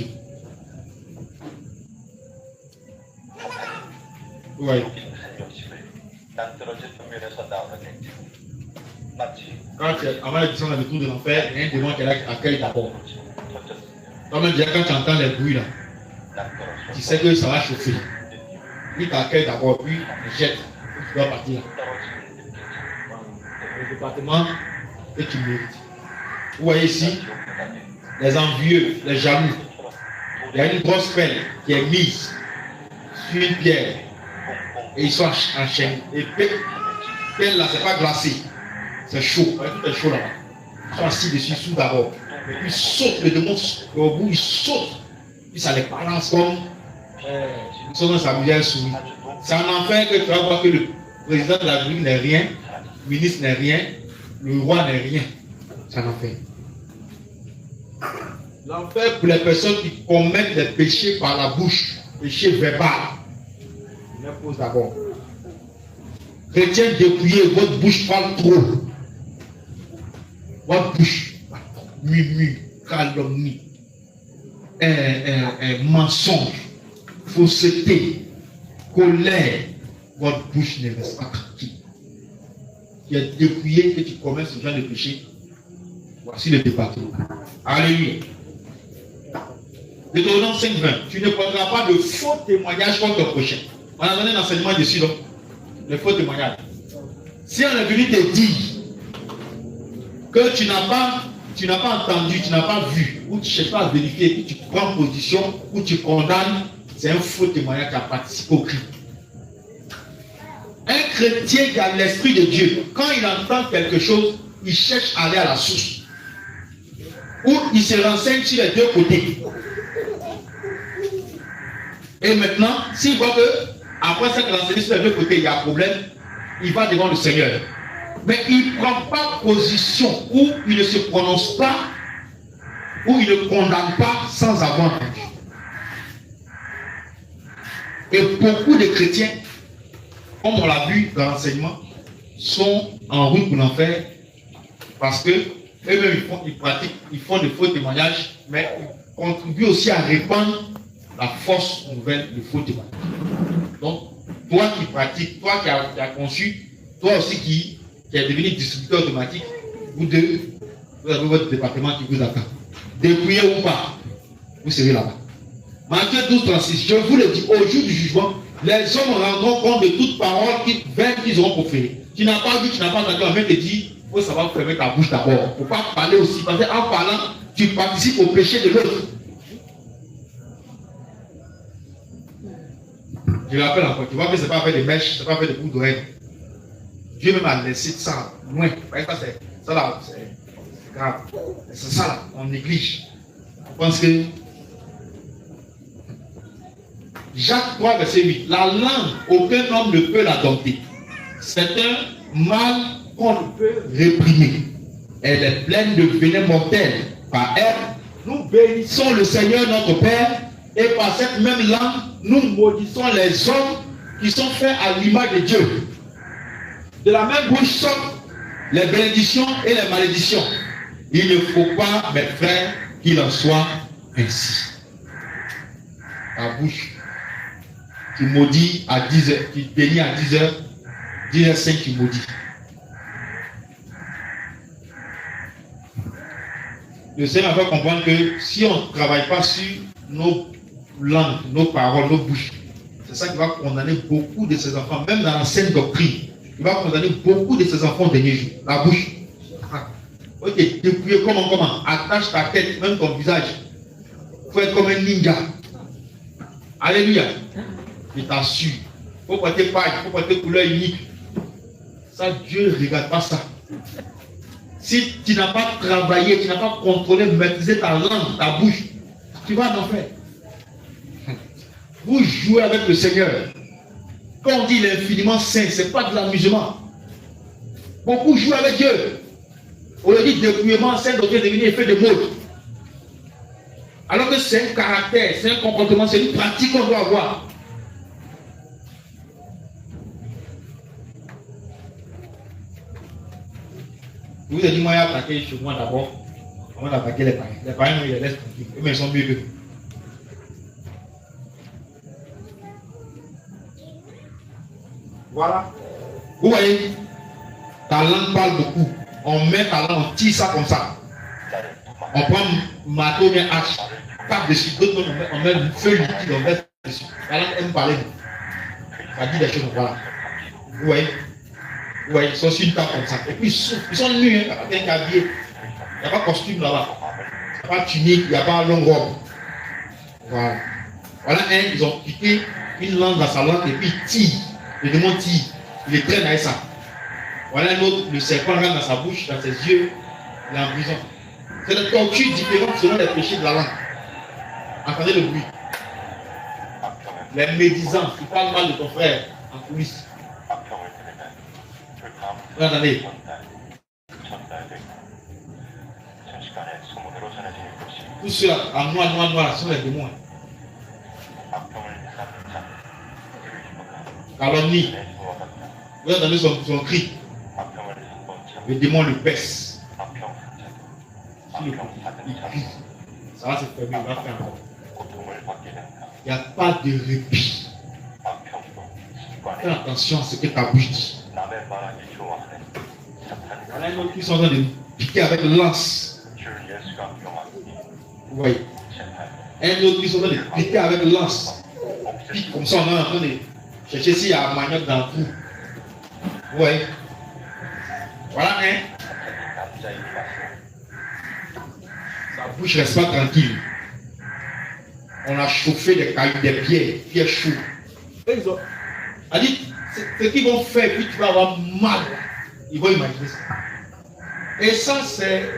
Oui. Quand tu es avant de descendre dans le trou de l'enfer, il y a un démon qui accueille d'abord. Toi-même, déjà, quand tu entends les bruits là, tu sais que ça va chauffer. Il t'accueille d'abord, puis il jette. Tu dois partir. Le département que tu mérites. Vous voyez ici, les envieux, les jaloux. Il y a une grosse pelle qui est mise sur une pierre. Et ils sont enchaînés. Et pelle là, c'est pas glacé. C'est chaud. Tout est chaud là-bas. Ils sont assis dessus, sous d'abord. Et puis ils sautent, le démon au bout, ils sautent. Puis ça les balance comme ils sont dans sa misère souris. C'est en enfer que tu vas voir que le président de la République n'est rien, le ministre n'est rien, le roi n'est rien. C'est en enfer. L'enfer pour les personnes qui commettent des péchés par la bouche, péché verbal. Il impose d'abord. Chrétiens dépouillés, votre bouche parle trop. Votre bouche, murmure, calomnie, mensonge, fausseté, colère. Votre bouche ne reste pas tranquille. Tu es dépouillé que tu commets ce genre de péché. Voici le département. Alléluia. Deutéronome 5:20. Tu ne prendras pas de faux témoignages contre ton prochain. On a donné un enseignement dessus, donc. Les faux témoignages. Si on est venu te dire que tu n'as pas entendu, tu n'as pas vu, ou tu ne cherches pas à vérifier, puis tu prends position, ou tu condamnes, c'est un faux témoignage qui a participé au crime. Un chrétien qui a l'esprit de Dieu, quand il entend quelque chose, il cherche à aller à la source. Ou il se renseigne sur les deux côtés. Et maintenant, s'il voit que après s'être renseigné sur les deux côtés, il y a un problème, il va devant le Seigneur. Mais il ne prend pas position, ou il ne se prononce pas, ou il ne condamne pas sans avoir entendu. Et beaucoup de chrétiens, comme on l'a vu dans l'enseignement, sont en route pour l'enfer parce que eux-mêmes ils font de faux témoignages, mais ils contribuent aussi à répandre la fausse nouvelle de faux témoignages. Donc, toi qui pratiques, toi qui as conçu, toi aussi qui est devenu distributeur automatique, vous deux, vous avez votre département qui vous attend. Dépouillé ou pas, vous serez là-bas. Matthieu 12:36, je vous le dis, au jour du jugement, les hommes rendront compte de toute parole qu'ils auront proférée. Tu n'as pas vu, tu n'as pas entendu, on vient te dire, il faut savoir fermer ta bouche d'abord. Il ne faut pas parler aussi, parce qu'en parlant, tu participes au péché de l'autre. Je rappelle encore, tu vois que ce n'est pas avec des mèches, ce n'est pas avec des bouts d'oreilles. Dieu même a laissé ça loin. Ça là, c'est grave. C'est ça là, on néglige. Je pense que Jacques 3, verset 8. La langue, aucun homme ne peut la dompter. C'est un mal qu'on ne peut réprimer. Elle est pleine de venin mortel. Par elle, nous bénissons le Seigneur notre Père, et par cette même langue, nous maudissons les hommes qui sont faits à l'image de Dieu. De la même bouche sortent les bénédictions et les malédictions. Il ne faut pas, mes frères, qu'il en soit ainsi. La bouche qui maudit à 10h, qui bénit à 10h, 10h05 qui maudit. Le Seigneur va comprendre que si on ne travaille pas sur nos langues, nos paroles, nos bouches, c'est ça qui va condamner beaucoup de ses enfants, même dans la saine doctrine. Il va condamner beaucoup de ses enfants au dernier jour. La bouche. Ok, dépouiller comment? Attache ta tête, même ton visage. Il faut être comme un ninja. Alléluia. Je t'assure. Il faut porter paille, il faut porter couleur unique. Ça, Dieu ne regarde pas ça. Si tu n'as pas travaillé, tu n'as pas contrôlé, maîtrisé ta langue, ta bouche, tu vas en faire. Vous jouez avec le Seigneur. Quand on dit l'infiniment saint, ce n'est pas de l'amusement. Beaucoup jouent avec Dieu. On leur dit dépouillement, saint, donc devenu effet de mode. Alors que c'est un caractère, c'est un comportement, c'est une pratique qu'on doit avoir. Je vous ai dit, moi, il y a attaqué chez moi d'abord. Avant d'attaquer les païens. Les païens, ils les laissent tranquilles. Eux, ils sont mieux qu'eux. Voilà. Vous voyez, ta langue parle beaucoup. On met ta langue, on tire ça comme ça. On prend marteau, bien hache, tape dessus. D'autres, on met une feuille liquide, on met dessus. La langue aime parler. Ça dit des choses, voilà. Vous voyez? Ouais, ils sont sur une table comme ça. Et puis ils sont nus, hein, il n'y a pas bien habillé. Il n'y a pas de costume là-bas. Il n'y a pas de tunique, il n'y a pas de longue robe. Voilà. Voilà un, ils ont piqué une langue dans sa langue et puis ils tirent. Le démon tire. Il les traîne avec ça. Voilà un autre, le serpent rentre dans sa bouche, dans ses yeux, il est en prison. C'est des tortures différentes selon les péchés de la langue. Entendez le bruit. Les médisants qui parlent mal de ton frère en coulisses. Vous entendez? Tout cela en noir, sont les démons. Calomnie. Vous entendez son cri. Le démon le baisse. Il crie. Ça va se fermer, il va faire encore. Il n'y a pas de répit. Fais attention à ce que ta bouche dit. Voilà un autre qui sont en train de piquer avec lance. Vous voyez. Un autre qui sont en train de piquer avec lance. Pique comme ça, on est en train de chercher s'il y a un manioc dans le trou. Vous voyez. Voilà un. Sa bouche ne reste pas tranquille. On a chauffé des cailloux, des pierres chaudes. Elle dit, ce qu'ils vont faire, puis tu vas avoir mal. Ils vont imaginer ça. Et ça, c'est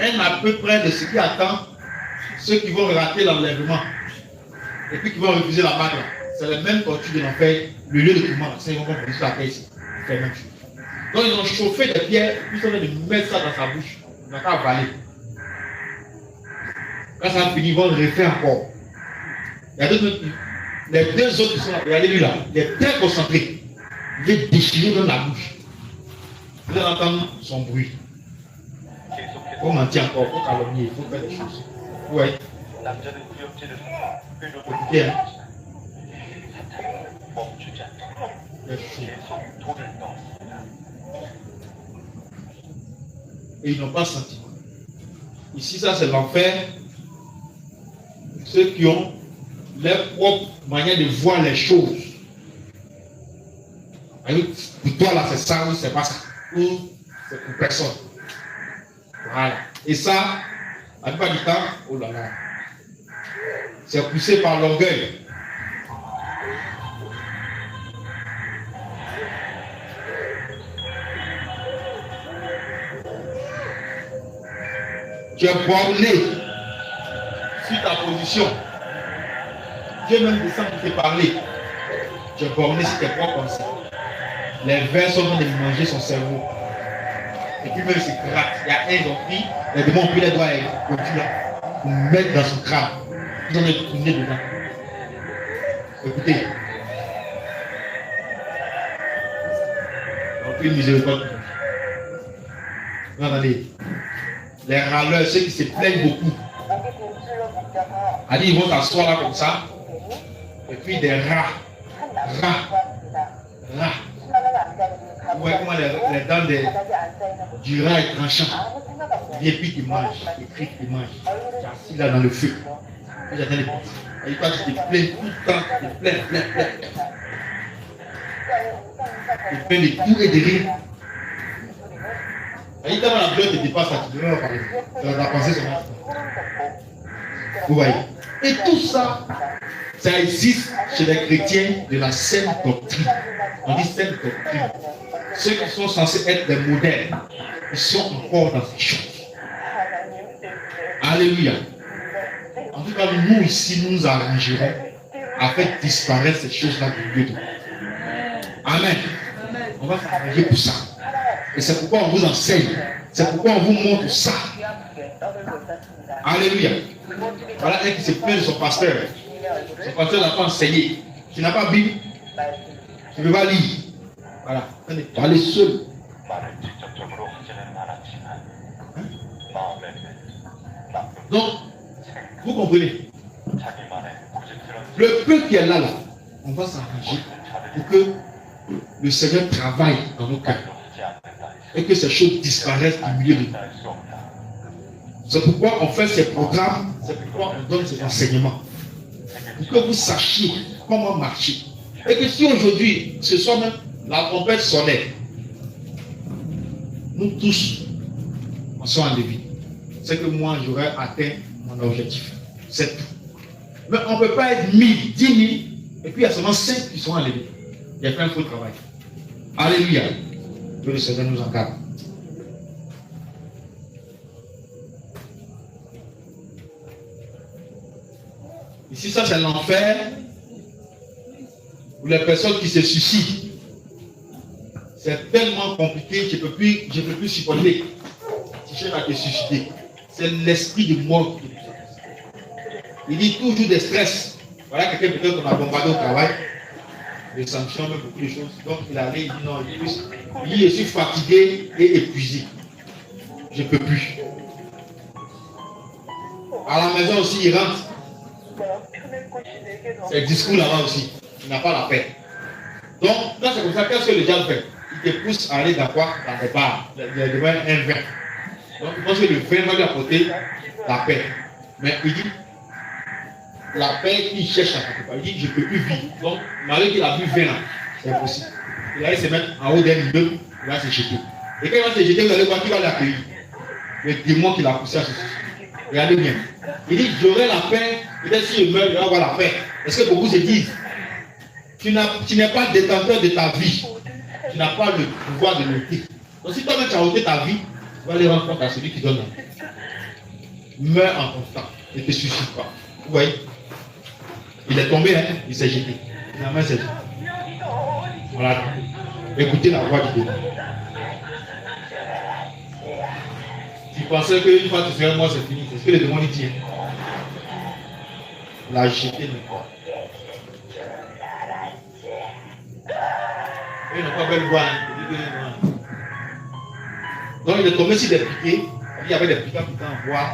un à peu près de ce qui attend ceux qui vont rater l'enlèvement. Et puis qui vont refuser la marque. C'est le même torture de l'enfer, le lieu de tourment. C'est ils vont faire sur la terre ici. C'est la même chose. Donc ils ont chauffé des pierres, puis ils ont de mettre ça dans sa bouche. Il n'a qu'à avaler. Quand ça a fini, ils vont le refaire encore. Il y a d'autres. Les deux autres qui sont là, regardez lui là, il est très concentré. Il est déchiré dans la bouche. Vous allez entendre son bruit. Il faut mentir encore, il faut calomnier, il faut faire des choses. Oui. Écoutez, hein. Et ils n'ont pas senti. Ici, ça c'est l'enfer. Ceux qui ont leur propre manière de voir les choses. Pour toi là, c'est ça ou c'est pas ça. Ou c'est pour personne. Voilà. Et ça, à la plupart du temps, oh là là, c'est poussé par l'orgueil. Tu es borné sur ta position. Dieu même descend pour te parler. Tu es borné sur tes propres pensées. Les vers sont en train de manger son cerveau. Et puis même se gratte. Il y a un, ils ont pris, les démons ont pris les doigts et pour mettre dans son crâne. Ils ont mis tourné dedans. Écoutez. Ils ont pris une miséricorde. Vous entendez? Les râleurs, ceux qui se plaignent beaucoup. Allez, ils vont s'asseoir là comme ça. Et puis des rats. Vous voyez comment les dents du rat est tranchant. Et puis ils mangent, ils crient, ils mangent. Tu es assis là dans le feu. Et j'attends les petits. Et toi, tu te plains tout le temps. Tu te plains. Tu te plains de tout et de rien. Et quand la douleur te dépasse, tu devrais en parler. Tu vas penser seulement. Vous voyez. Et tout ça, ça existe chez les chrétiens de la saine doctrine. On dit saine doctrine. Ceux qui sont censés être des modèles, ils sont encore dans ces choses. Alléluia. En tout cas, nous ici, nous nous arrangerons à faire disparaître ces choses-là du lieu de Dieu. Amen. On va s'arranger pour ça. Et c'est pourquoi on vous enseigne. C'est pourquoi on vous montre ça. Alléluia. Voilà un qui se plaint de son pasteur. Son pasteur n'a pas enseigné. Tu n'as pas Bible. Tu ne peux pas lire. Voilà. Tu vas aller seul. Donc, vous comprenez. Le peuple qui est là, on va s'arranger pour que le Seigneur travaille dans nos cœurs et que ces choses disparaissent du milieu de nous. C'est pourquoi on fait ces programmes, c'est pourquoi on donne ces enseignements. Pour que vous sachiez comment marcher. Et que si aujourd'hui, ce soit même la trompette sonnait, nous tous, on soit en débit. C'est que moi, j'aurais atteint mon objectif. C'est tout. Mais on ne peut pas être 1000, 10 000, et puis il y a seulement 5 qui sont enlevés. Il y a fait un faux travail. Alléluia. Que le Seigneur nous encadre. Ici, ça c'est l'enfer pour les personnes qui se suicident. C'est tellement compliqué, je ne peux plus supporter. Tu cherches à te suicider. C'est l'esprit de mort qui te pousse. Il dit toujours des stress. Voilà quelqu'un peut-être qu'on a bombardé au travail, des sanctions, même beaucoup de choses. Donc il allait, il dit non, il dit je suis fatigué et épuisé. Je ne peux plus. À la maison aussi, il rentre. C'est le discours là-bas aussi. Il n'a pas la paix. Donc, là c'est comme ça, qu'est-ce que le diable fait? Il te pousse à aller dans quoi? Dans les bars. Il devient un vin. Donc, il pense que le vin va lui apporter la paix. Mais il dit, la paix qu'il cherche à quelque part. Il dit, je ne peux plus vivre. Donc, malgré qu'il a bu vin là, c'est impossible. Il va se mettre en haut d'un immeuble, il va se jeter. Et quand il va se jeter, vous allez voir qui va l'accueillir. Le démon qui l'a poussé à se suicider. Regardez bien. Il dit, j'aurai la paix, peut-être si je meurs, je vais avoir la paix. Est-ce que beaucoup se disent, tu n'es pas détenteur de ta vie. Tu n'as pas le pouvoir de l'ôter. Donc si toi-même tu as ôté ta vie, tu vas aller rendre compte à celui qui donne la vie. Meurs en constant. Ne te suicide pas. Vous voyez? Il est tombé, hein? Il s'est jeté. Finalement, il s'est jeté. Voilà. Écoutez la voix du démon. Tu pensais qu'une fois que tu serais mort, c'est fini. C'est ce que le démon dit. Il l'a jeté maintenant. Il n'a pas belle voix. Donc il est tombé sur des piquets. Il y avait des piquets qui étaient en bois.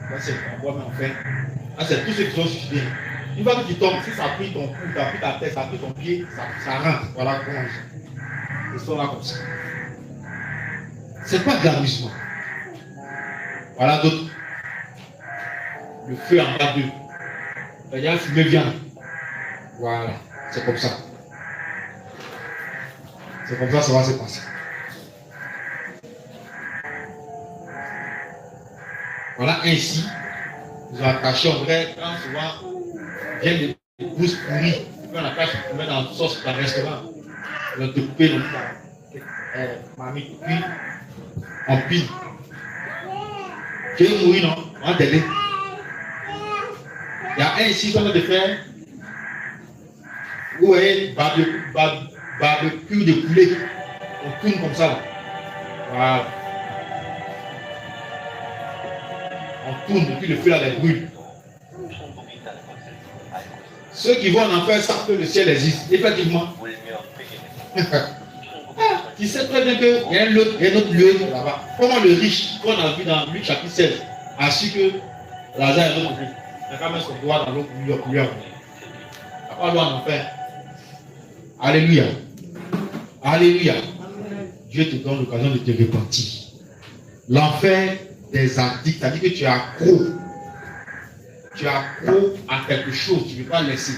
Là c'est en bois, mais en fait. Là c'est tous ceux qui sont suicidés. Une fois que tu tombes, si ça a pris ton cou, ça a pris ta tête, ça a pris ton pied, ça rentre. Voilà comment ils sont là comme ça. C'est pas de l'amusement. Voilà d'autres. Le feu en bas d'eux. Il y a un fumée viande. Voilà. C'est comme ça. C'est comme ça que ça va se passer. Voilà ainsi, nous attachons, on dirait, quand souvent, viennent des gousses pourries, on attache, on met dans la sauce dans le restaurant, on te coupe dans mamie, puis on pile. Tu veux mourir, non? On va t'aider. Il y a un ici qu'on va te faire, vous voyez, barbecue de poulet. On tourne comme ça. Voilà. On tourne depuis le feu à la brûle. Ceux qui vont en enfer savent que le ciel existe. Effectivement. Tu sais très bien qu'il y a un autre lieu là-bas. Comment le riche, qu'on a vu dans Luc chapitre 16, a su que Lazare est notre vie. Il a quand même son doigt dans l'autre couleur. Il n'y a pas droit en enfer. Alléluia. Alléluia. Dieu te donne l'occasion de te repentir. L'enfer des addicts, c'est-à-dire que tu es accro. Tu es accro à quelque chose, tu ne veux pas laisser.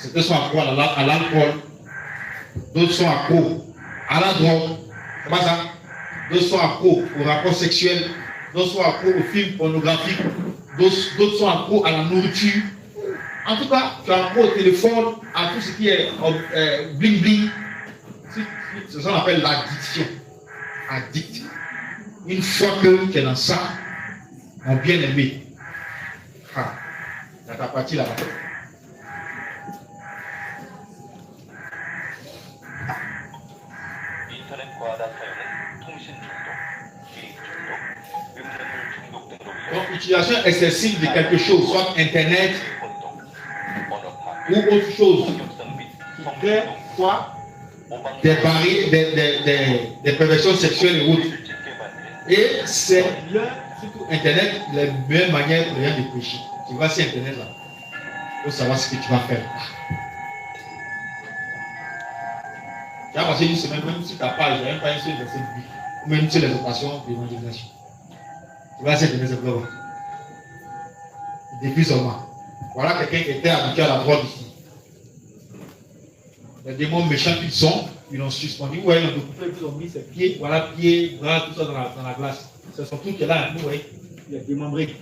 Certains sont accro à l'alcool, d'autres sont accro à la drogue, c'est pas ça. D'autres sont accro au rapport sexuel, d'autres sont accro aux films pornographiques, d'autres sont accro à la nourriture. En tout cas, tu es accro au téléphone, à tout ce qui est bling bling. C'est ce qu'on appelle l'addiction. Addict. Une fois que tu es dans ça, mon bien-aimé, dans ta partie là-bas. Donc, utilisation excessive de quelque chose, soit Internet ou autre chose, qui crée soit des barrières, des perversions sexuelles et autres. Et c'est surtout Internet, la meilleure manière pour rien de pécher. Tu vas sur Internet là, pour savoir ce que tu vas faire. Tu as passé une semaine, même si tu n'as pas, même pas une seule verset biblique, ou même une seule exhortation d'évangélisation. Tu vas essayer de les éprouver. Depuis seulement. Voilà quelqu'un qui était habitué à la drogue ici. Les démons méchants qu'ils sont, ils l'ont suspendu. Vous voyez, ils ont mis ses pieds, voilà, pieds, bras, tout ça dans la glace. Ce sont tous qui là, vous voyez, il est démembré.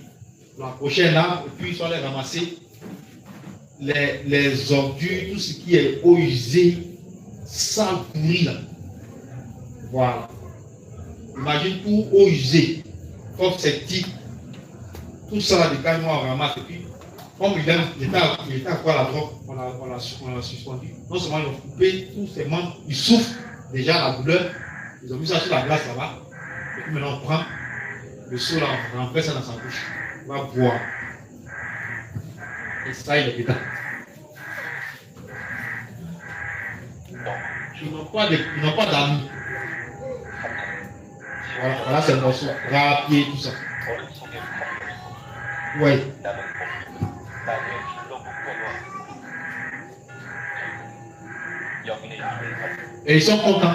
La prochaine là, et puis ils sont allés ramasser les ordures, tout ce qui est eau usée, sale, pourri là. Voilà. Imagine tout eau usée, comme septique, tout ça là, des cailloux on ramasse. Et puis, comme il était à quoi la drogue, on l'a suspendu. Non seulement ils ont coupé tous ses membres, il souffre déjà la douleur, ils ont mis ça sur la glace là-bas. Et puis maintenant on prend le seau là, on renverse ça dans sa bouche. On va boire. Et ça, il est dedans. Ils n'ont pas d'amis. Voilà, c'est le morceau. Rapier, tout ça. Oui. Et ils sont contents.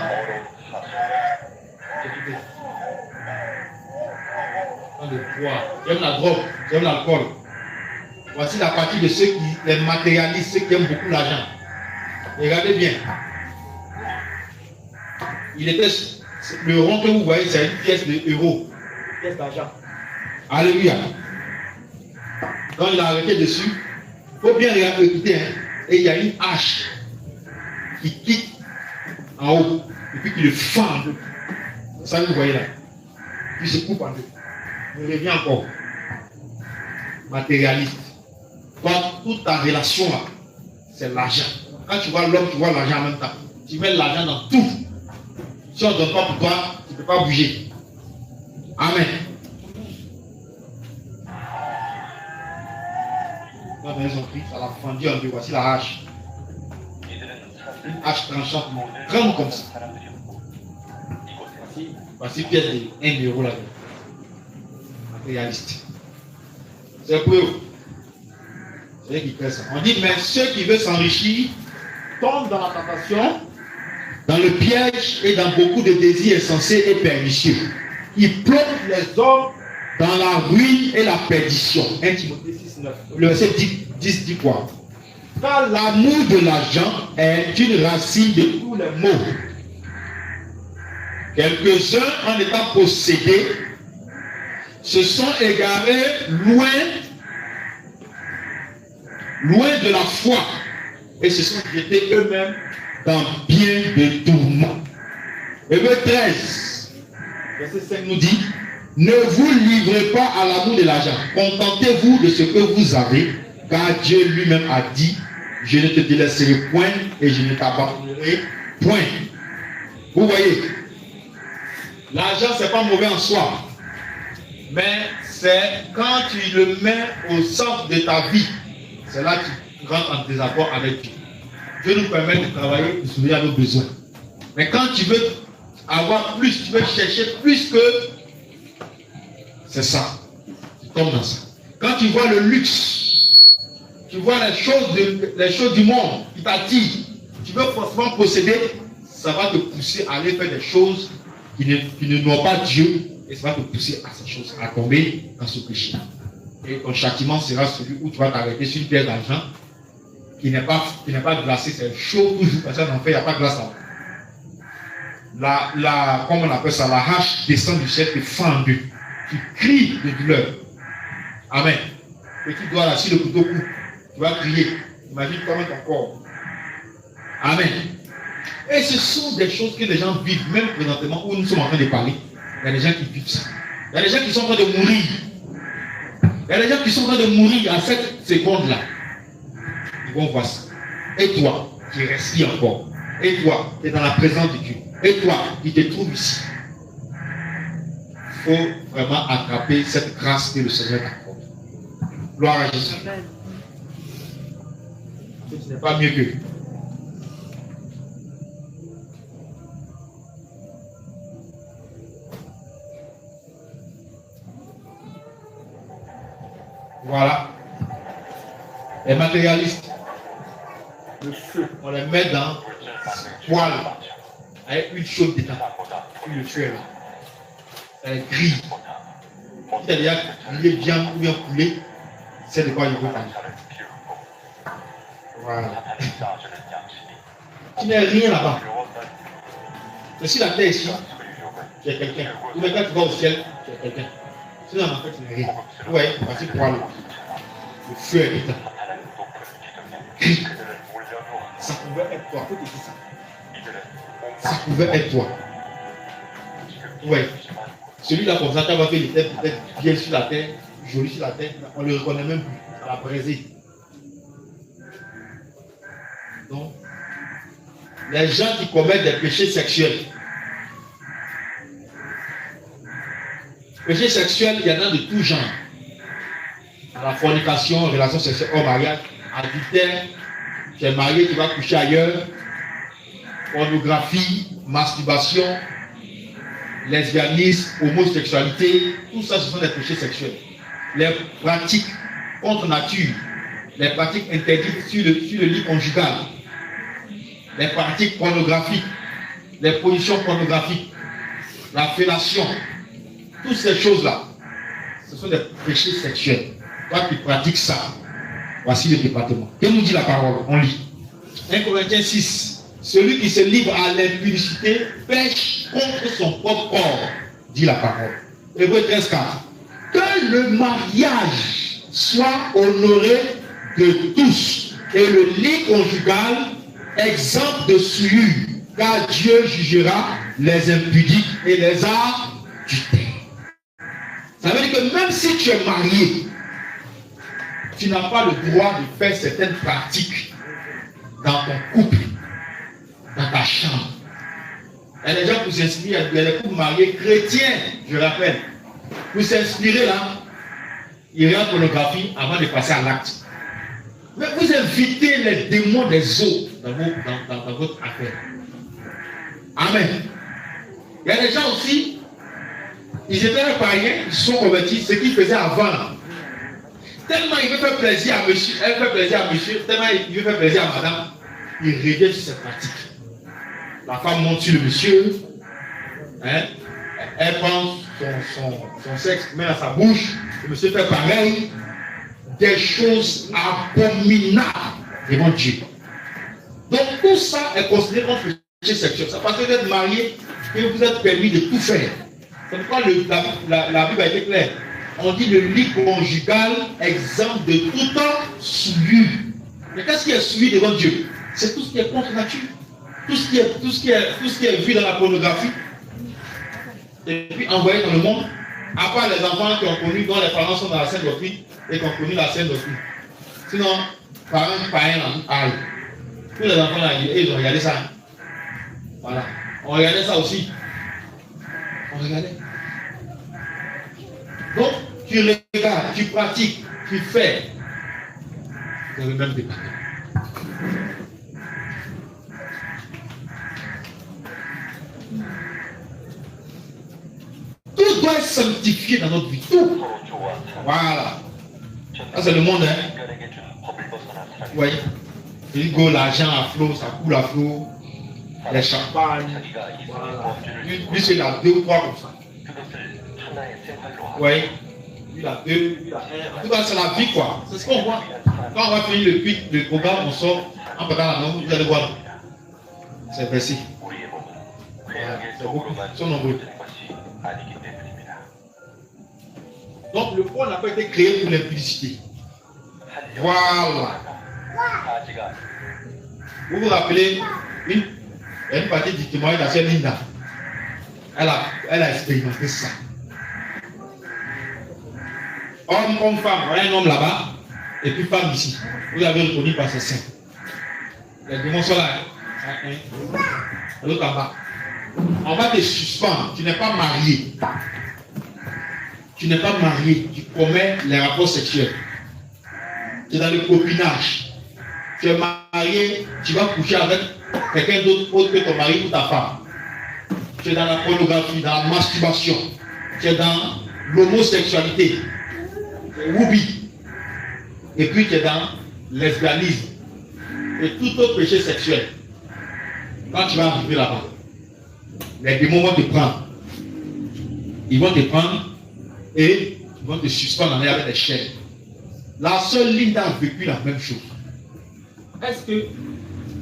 J'aime la drogue, j'aime l'alcool. Voici la partie de ceux qui, les matérialistes, ceux qui aiment beaucoup l'argent. Regardez bien. Le rond que vous voyez, c'est une pièce de euro, une pièce d'argent. Alléluia. Quand il a arrêté dessus, il faut bien écouter, hein, et il y a une hache qui quitte en haut, et puis qui le fend en deux. C'est ça que vous voyez là. Puis se coupe en deux. Il revient encore. Matérialiste. Donc, toute ta relation là, c'est l'argent. Quand tu vois l'homme, tu vois l'argent en même temps. Tu mets l'argent dans tout. Si on ne donne pas pour toi, tu ne peux pas bouger. Amen. Quand ils ont pris, ça l'a fendu en deux. Voici la hache. Une hache tranchante, grande comme ça. Voici une pièce de 1 euro là-dedans. Matérialiste. C'est pour eux. C'est eux qui fait ça. On dit, mais ceux qui veulent s'enrichir tombent dans la tentation, dans le piège et dans beaucoup de désirs insensés et pernicieux. Ils plongent les hommes dans la ruine et la perdition. 1 Timothée 6,9. Le verset 10 dit quoi? Car l'amour de l'argent est une racine de tous les maux. Quelques-uns, en étant possédés, se sont égarés loin de la foi et se sont jetés eux-mêmes dans bien de tourments. Hébreux 13, verset 5 nous dit, ne vous livrez pas à l'amour de l'argent, contentez-vous de ce que vous avez, car Dieu lui-même a dit, je ne te délaisserai point et je ne t'abandonnerai point. Vous voyez, l'argent c'est pas mauvais en soi, mais c'est quand tu le mets au centre de ta vie, c'est là que tu rentres en désaccord avec Dieu. Dieu nous permet de travailler pour souvenir à nos besoins. Mais quand tu veux avoir plus, tu veux chercher plus que, c'est ça. Tu tombes dans ça. Quand tu vois le luxe, tu vois les choses du monde qui t'attirent, tu veux forcément posséder, ça va te pousser à aller faire des choses qui ne n'ont pas Dieu, et ça va te pousser à ces choses, à tomber dans ce péché. Et ton châtiment sera celui où tu vas t'arrêter sur une pièce d'argent qui n'est pas glacée, c'est chaud toujours, parce qu'en fait, il n'y a pas de glace là. Comment on appelle ça, la hache descend du ciel et fend en deux. Tu cries de douleur. Amen. Petit doigt là, si le couteau coupe, tu vas crier. Imagine comment ton corps. Amen. Et ce sont des choses que les gens vivent, même présentement où nous sommes en train de parler. Il y a des gens qui vivent ça. Il y a des gens qui sont en train de mourir. Il y a des gens qui sont en train de mourir à cette seconde-là. Ils vont voir ça. Et toi, qui respires encore. Et toi, qui es dans la présence de Dieu. Et toi, qui te trouves ici. Il faut vraiment attraper cette grâce que le Seigneur t'accorde. Gloire à Jésus. Ce n'est pas mieux que lui. Voilà. Les matérialistes, le feu, on les met dans poêle. avec une chose dedans. Puis le tuer là. Elle grille. Si tu as déjà grillé viande ou bien poulet, c'est de quoi il faut parler. Voilà. Tu n'as rien là-bas. Mais si la terre est ici, tu es quelqu'un. Ou bien quand tu vas au ciel, tu es quelqu'un. Sinon, en fait, tu n'es rien. Ouais, vas-y pour aller. Le feu est éteint. Ça pouvait être toi. Faut te dire ça. Ça pouvait être toi. Ouais. Celui-là, comme ça, quand on va faire, il était peut-être bien sur la terre, joli sur la terre, on ne le reconnaît même plus. Ça l'a brisé. Donc, les gens qui commettent des péchés sexuels. Péchés sexuels, il y en a de tout genre. La fornication, relation sexuelle hors mariage, adultère, tu es marié, tu vas coucher ailleurs, pornographie, masturbation, lesbianisme, homosexualité, tout ça, ce sont des péchés sexuels. Les pratiques contre nature, les pratiques interdites sur le lit conjugal, les pratiques pornographiques, les positions pornographiques, la fellation, toutes ces choses-là, ce sont des péchés sexuels. Toi qui pratiques ça, voici le département. Que nous dit la parole? On lit. 1 Corinthiens 6. Celui qui se livre à l'impudicité pêche contre son propre corps, dit la parole. Hébreux 13, 4. Que le mariage soit honoré de tous et le lit conjugal exempt de souillure, car Dieu jugera les impudiques et les adultères. Ça veut dire que même si tu es marié, tu n'as pas le droit de faire certaines pratiques dans ton couple, dans ta chambre. Il y a des gens pour s'inspirer, il y a des couples mariés chrétiens, je rappelle. Pour s'inspirer là, il y a la pornographie avant de passer à l'acte. Mais vous invitez les démons des eaux dans votre affaire. Amen. Il y a des gens aussi, ils étaient païens, ils sont convertis, ce qu'ils faisaient avant. Tellement il veut faire plaisir à monsieur, elle fait plaisir à monsieur, tellement il veut faire plaisir à madame, il revient sur cette pratique. La femme monte sur le monsieur, hein, elle prend son sexe, met dans sa bouche, le monsieur fait pareil, des choses abominables devant Dieu. Donc tout ça est considéré comme péché sexuel. Ça parce que vous êtes marié et vous êtes permis de tout faire. C'est pourquoi la Bible a été claire. On dit le lit conjugal exempt de toute souillure. Mais qu'est-ce qui est souillure devant Dieu? C'est tout ce qui est contre nature. Tout ce qui est vu dans la pornographie. Et puis envoyé dans le monde. À part les enfants qui ont connu, dont les parents sont dans la Sainte Doctrine et qui ont connu la Sainte Doctrine. Sinon, parents païens là, tous les enfants là, ils ont regardé ça. Voilà. On regardait ça aussi. On regardait. Donc, tu regardes, tu pratiques, tu fais. Dans le même département. Tout doit être sanctifié dans notre vie. Tout. Voilà. Ça, c'est le monde, hein. Oui. Il go l'argent à flot, ça coule à flot. Les champagnes. Voilà. Lui, c'est la 2 ou 3 comme ça. Oui. Lui, la 2, lui, la 1. En tout cas, c'est la vie, quoi. C'est ce qu'on voit. Quand on va finir le programme, on sort en prenant la main, vous allez voir. C'est versé. C'est beaucoup. Ils sont nombreux. Donc, le point n'a pas été créé pour l'impudicité. Voilà. Vous vous rappelez, une partie du témoignage de la sœur Linda. Elle a expérimenté ça. Homme comme femme, voilà un homme là-bas, et puis femme ici. Vous avez reconnu par ses seins. Les démons sont là. L'autre en bas. On va te suspendre. Tu n'es pas marié. Tu n'es pas marié. Tu commets les rapports sexuels. Tu es dans le copinage. Tu es marié, tu vas coucher avec quelqu'un d'autre autre que ton mari ou ta femme. Tu es dans la pornographie, dans la masturbation. Tu es dans l'homosexualité. Woubi. Et puis tu es dans lesbianisme et tout autre péché sexuel. Quand tu vas arriver là-bas, Les démons vont te prendre. Ils vont te prendre et ils vont te suspendre en l'air avec des chaînes. La seule ligne a vécu la même chose. Est-ce que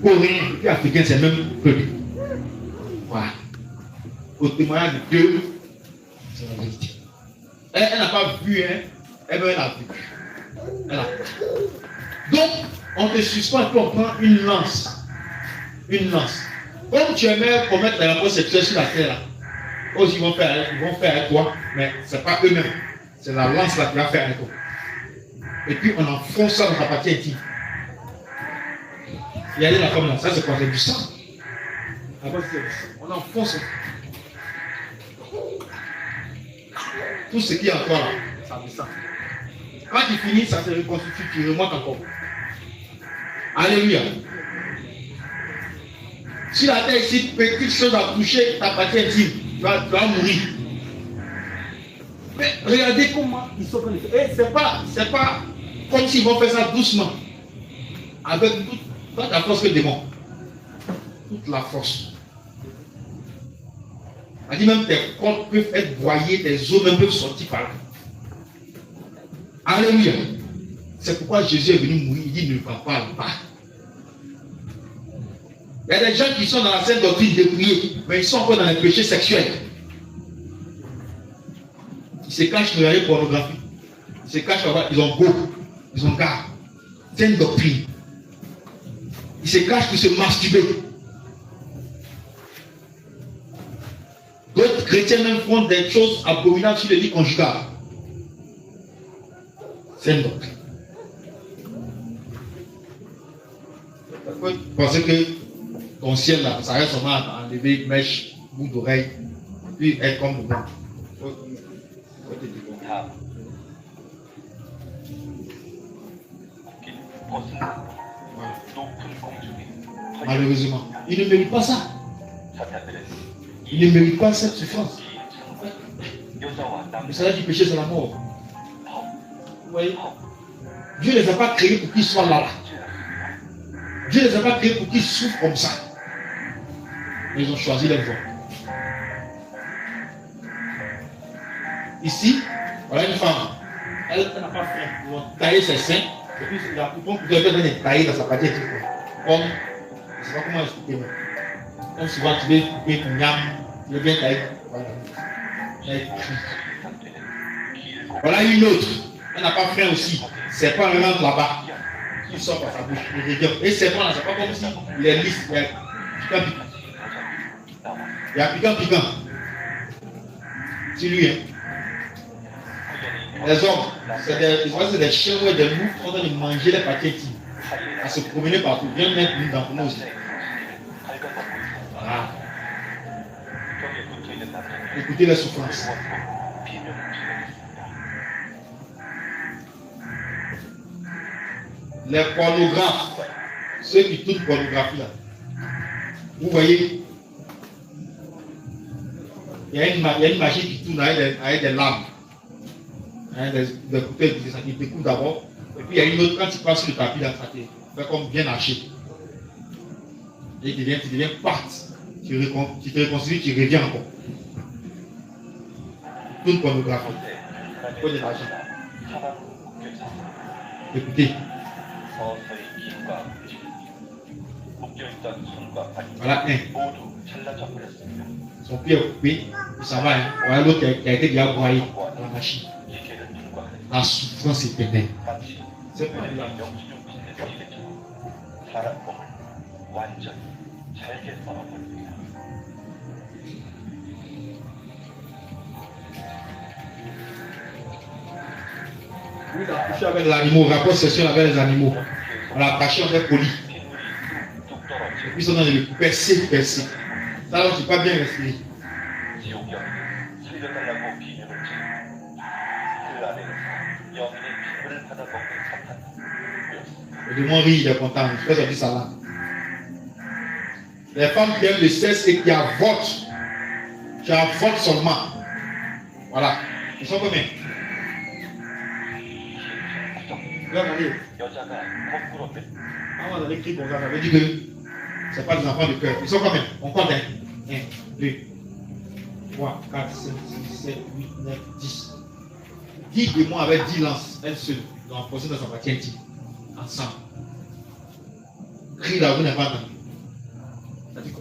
Coréen et Africain, c'est le même peuple? Voilà. Au témoignage de Dieu, c'est la vérité. Elle n'a pas vu, hein, elle a vu. Elle a vu. Donc, on te suspend et puis on prend une lance. Une lance. Comme tu aimais commettre les rapports sexuels sur la terre, là, ils vont faire avec toi, mais ce n'est pas eux-mêmes. C'est la lance là qui va faire avec toi. Et puis on enfonce ça dans ta partie intime. Il y a la comme là, ça c'est quoi? C'est du sang. On enfonce. Tout ce qui est encore là, ça me sang. Quand tu finis, ça se reconstitue, tu remontes encore. Alléluia. Si la terre ici, petite chose a touché ta partie intime, tu vas mourir. Mais regardez comment ils sont en train de faire. Et c'est pas comme s'ils vont faire ça doucement. Avec toute la force que le démon. Toute la force. On dit même tes corps peuvent être broyés, tes os même peuvent sortir par là. Alléluia. C'est pourquoi Jésus est venu mourir. Il dit ne parle pas. Il y a des gens qui sont dans la sainte doctrine de prier, mais ils sont encore dans les péchés sexuels. Ils se cachent dans la pornographie. Ils se cachent, ils ont go, ils ont garde. C'est une doctrine. Ils se cachent pour se masturber. D'autres chrétiens même font des choses abominables sur le lit conjugal. C'est une doctrine. Pourquoi tu pensais que ton ciel là, ça reste seulement à enlever une mèche, bout d'oreille, puis être comme le monde? Malheureusement, il ne mérite pas ça. Il ne mérite pas cette souffrance. Le salaire du péché, c'est la mort. Vous voyez? Dieu ne les a pas créés pour qu'ils soient là. Dieu ne les a pas créés pour qu'ils souffrent comme ça. Mais ils ont choisi leur voie. Ici, voilà une femme. Elle n'a pas faim. Ils vont tailler ses seins. Et puis la coupon que vous avez taillé dans sa partie. Comme, je ne sais pas comment expliquer. Comme souvent tu veux couper ton yam, tu veux bien tailler. Voilà une autre. Elle n'a pas faim aussi. C'est pas un rentre là-bas. Il sort par sa bouche. Et c'est pas, c'est pas comme si il est lisse. Il y a piquant. C'est lui, hein. Les hommes, c'est des chiens ou des loups qui sont en train de manger les parties intimes, à se promener partout. Viens mettre une dans nous aussi. Voilà. Écoutez la souffrance. Les pornographes, ceux qui tournent pornographie là, vous voyez, il y a une machine qui tourne avec des lames. Des bouteilles qui découpent d'abord, et puis il y a une autre, quand tu passes sur le tapis, là, ça te fait comme bien haché. Et tu deviens part. Tu te réconcilies, tu reviens encore. Toute pornographie. Il faut de l'argent. Écoutez. Voilà un. Son pied est coupé, ça va. Hein. Voilà l'autre qui a été bien broyé dans la machine. La souffrance éternelle. C'est pas une langue. Oui, on a couché avec les animaux, rapport sexuel avec les animaux. On l'a attaché, on est poli. Et puis on a le percé. Ça, alors, tu n'es pas bien respirer. Le démon rit, il est content, il fait sortir ça là. Les femmes qui aiment le sexe et qui avortent, seulement. Voilà. Ils sont combien? Regardez. Ah, on a écrit comme ça, ça veut dire que ce n'est pas des enfants de cœur. Ils sont combien? On compte, hein? 1, 2, 3, 4, 5, 6, 7, 8, 9, 10. 10 démons avec 10 lances, elle seule, ils ont enfoncé dans sa partie intime, ensemble. Crie là, vous n'avez pas entendu.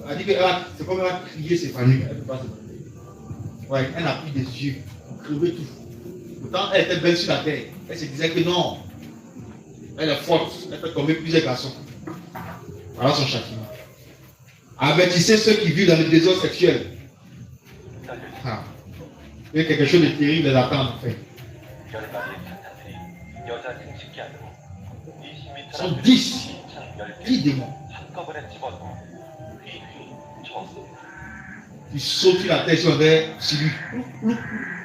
Elle dit que c'est comme elle va crier ses familles, elle ne peut pas se battre. Ouais, elle a pris des yeux, pour crever tout. Pourtant, elle était belle sur la terre. Elle se disait que non, elle est forte, elle peut tomber plusieurs garçons. Voilà son châtiment. Avertissez ceux qui vivent dans le désordre sexuel. Ah. Il y a quelque chose de terrible les attend en fait. Ce sont 10 démons. Ils sautent sur la tête sur lui.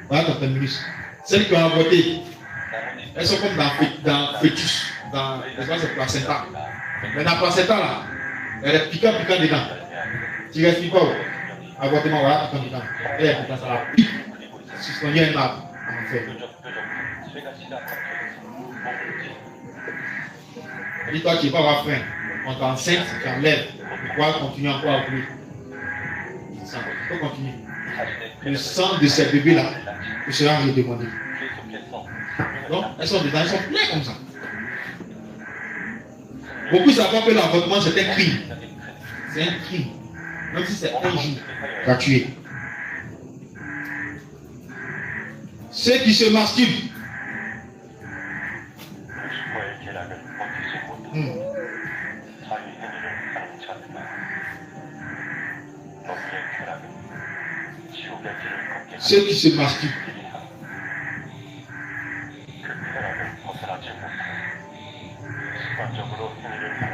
Voilà ton féministe. Celles qui ont avorté, elles sont comme dans fœtus, dans le placenta. Mais dans le placenta là, elle est piquant dedans. Tu ne respires pas, avortement, voilà, piquant dedans. Elle est piquant, ça la pique. Suspendu à un arbre, en fait. Elle dit, toi, tu ne vas pas avoir faim. On t'enceinte, tu enlèves. Pourquoi continuer encore à ouvrir? Ça, il faut continuer. Le sang de ces bébés-là sera redemandé. Donc, elles sont dedans, elles sont pleines comme ça. Beaucoup savent que l'avortement, c'est un crime. C'est un crime. Même si c'est un jour gratuit. Ceux qui se masturbent. Ceux qui se masturbent.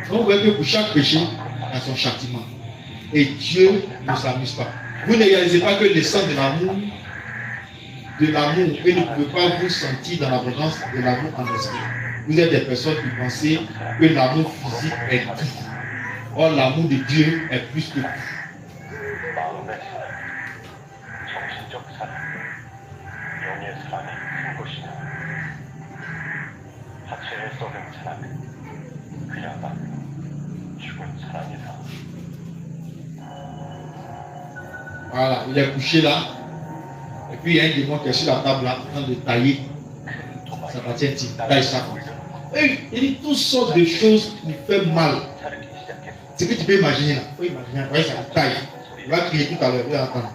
Donc, vous voyez que pour chaque péché, il y a son châtiment. Et Dieu ne s'amuse pas. Vous ne réalisez pas que le sang de l'amour, et ne pouvez pas vous sentir dans l'abondance de l'amour en esprit. Vous êtes des personnes qui pensez que l'amour physique est tout. Or, l'amour de Dieu est plus que tout. Voilà, il est couché là. Et puis il y a un démon qui est sur la table là, en train de tailler sa partie intime. Taille ça. Et il dit toutes sortes de choses qui font mal. Ce que tu peux imaginer là. Il faut imaginer, voyez ça taille. Il va crier tout à l'heure, il va entendre.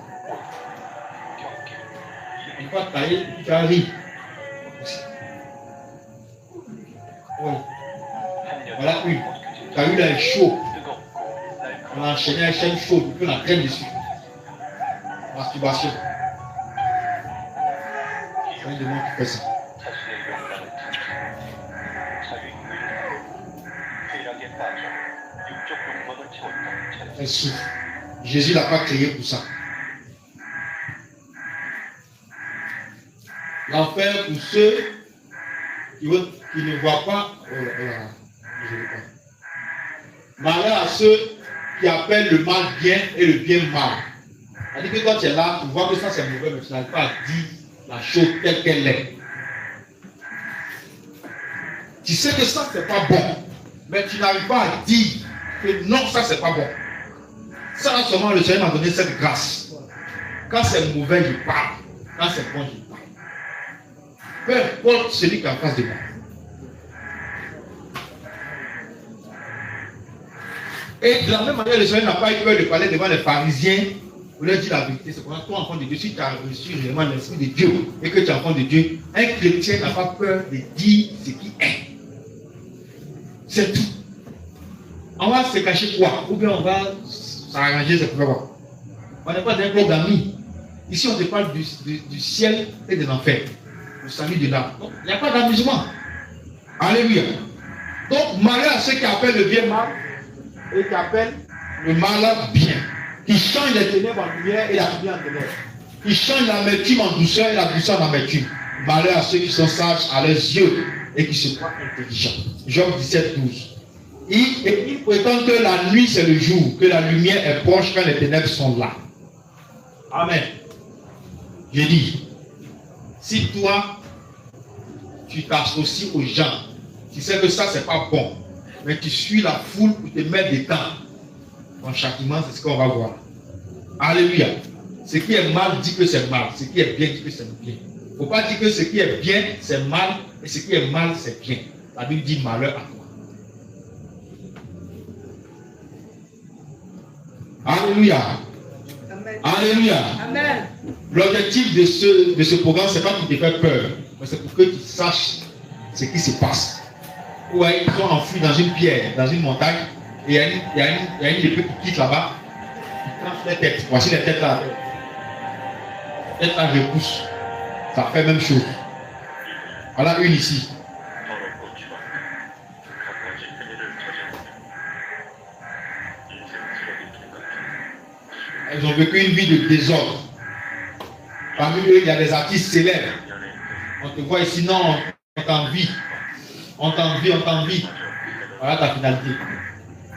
Il va tailler, il va rire. Oui. Voilà une. Tu as eu là un chaud. On a enchaîné un chaîne chaud, tu peux la traîner dessus. Masturbation. C'est un démon qui fait ça. Elle souffre. Jésus ne l'a pas créé pour ça. L'enfer pour ceux qui ne voient pas. Malheur à ceux qui appellent le mal bien et le bien mal. C'est-à-dire que quand tu es là, tu vois que ça c'est mauvais, mais tu n'arrives pas à dire la chose telle qu'elle est. Tu sais que ça c'est pas bon, mais tu n'arrives pas à dire que non, ça c'est pas bon. Ça seulement le Seigneur m'a donné cette grâce. Quand c'est mauvais, je parle. Quand c'est bon, je parle. Peu importe celui qui est en face de moi. Et de la même manière, le Seigneur n'a pas eu peur de parler devant les pharisiens. Vous leur dites la vérité, c'est pour ça que toi, enfant de Dieu, si tu as reçu réellement l'Esprit de Dieu et que tu es enfant de Dieu, un chrétien n'a pas peur de dire ce qui est. C'est tout. On va se cacher quoi? Ou bien on va s'arranger, c'est pour on n'est pas dans un club d'amis. Ici, on te parle du ciel et de l'enfer. Le salut de l'âme. Donc, il n'y a pas d'amusement. Alléluia. Donc, malheur à ceux qui appellent le bien mal et qui appellent le mal bien. Qui change les ténèbres en lumière et la lumière en ténèbres. Qui change l'amertume en douceur et la douceur en amertume. Malheur à ceux qui sont sages à leurs yeux et qui se croient intelligents. Job 17, 12. Il prétend que la nuit c'est le jour, que la lumière est proche quand les ténèbres sont là. Amen. Je dis, si toi, tu t'associes aux gens, tu sais que ça c'est pas bon, mais tu suis la foule pour te mettre dedans, ton châtiment c'est ce qu'on va voir. Alléluia. Ce qui est mal dit que c'est mal. Ce qui est bien dit que c'est bien. Il ne faut pas dire que ce qui est bien, c'est mal. Et ce qui est mal, c'est bien. La Bible dit malheur à toi. Alléluia. Amen. Alléluia. Amen. L'objectif de ce programme, ce n'est pas pour te faire peur, mais c'est pour que tu saches ce qui se passe. Ouais, ils sont enfouis dans une pierre, dans une montagne, et il y a une épée qui quitte là-bas. Ils tranchent les têtes. Voici les têtes là. Les têtes là repoussent. Ça fait la même chose. Voilà une ici. Elles ont vécu une vie de désordre. Parmi eux, il y a des artistes célèbres. On te voit ici, non, on t'envie. On t'envie, on t'envie. Voilà ta finalité.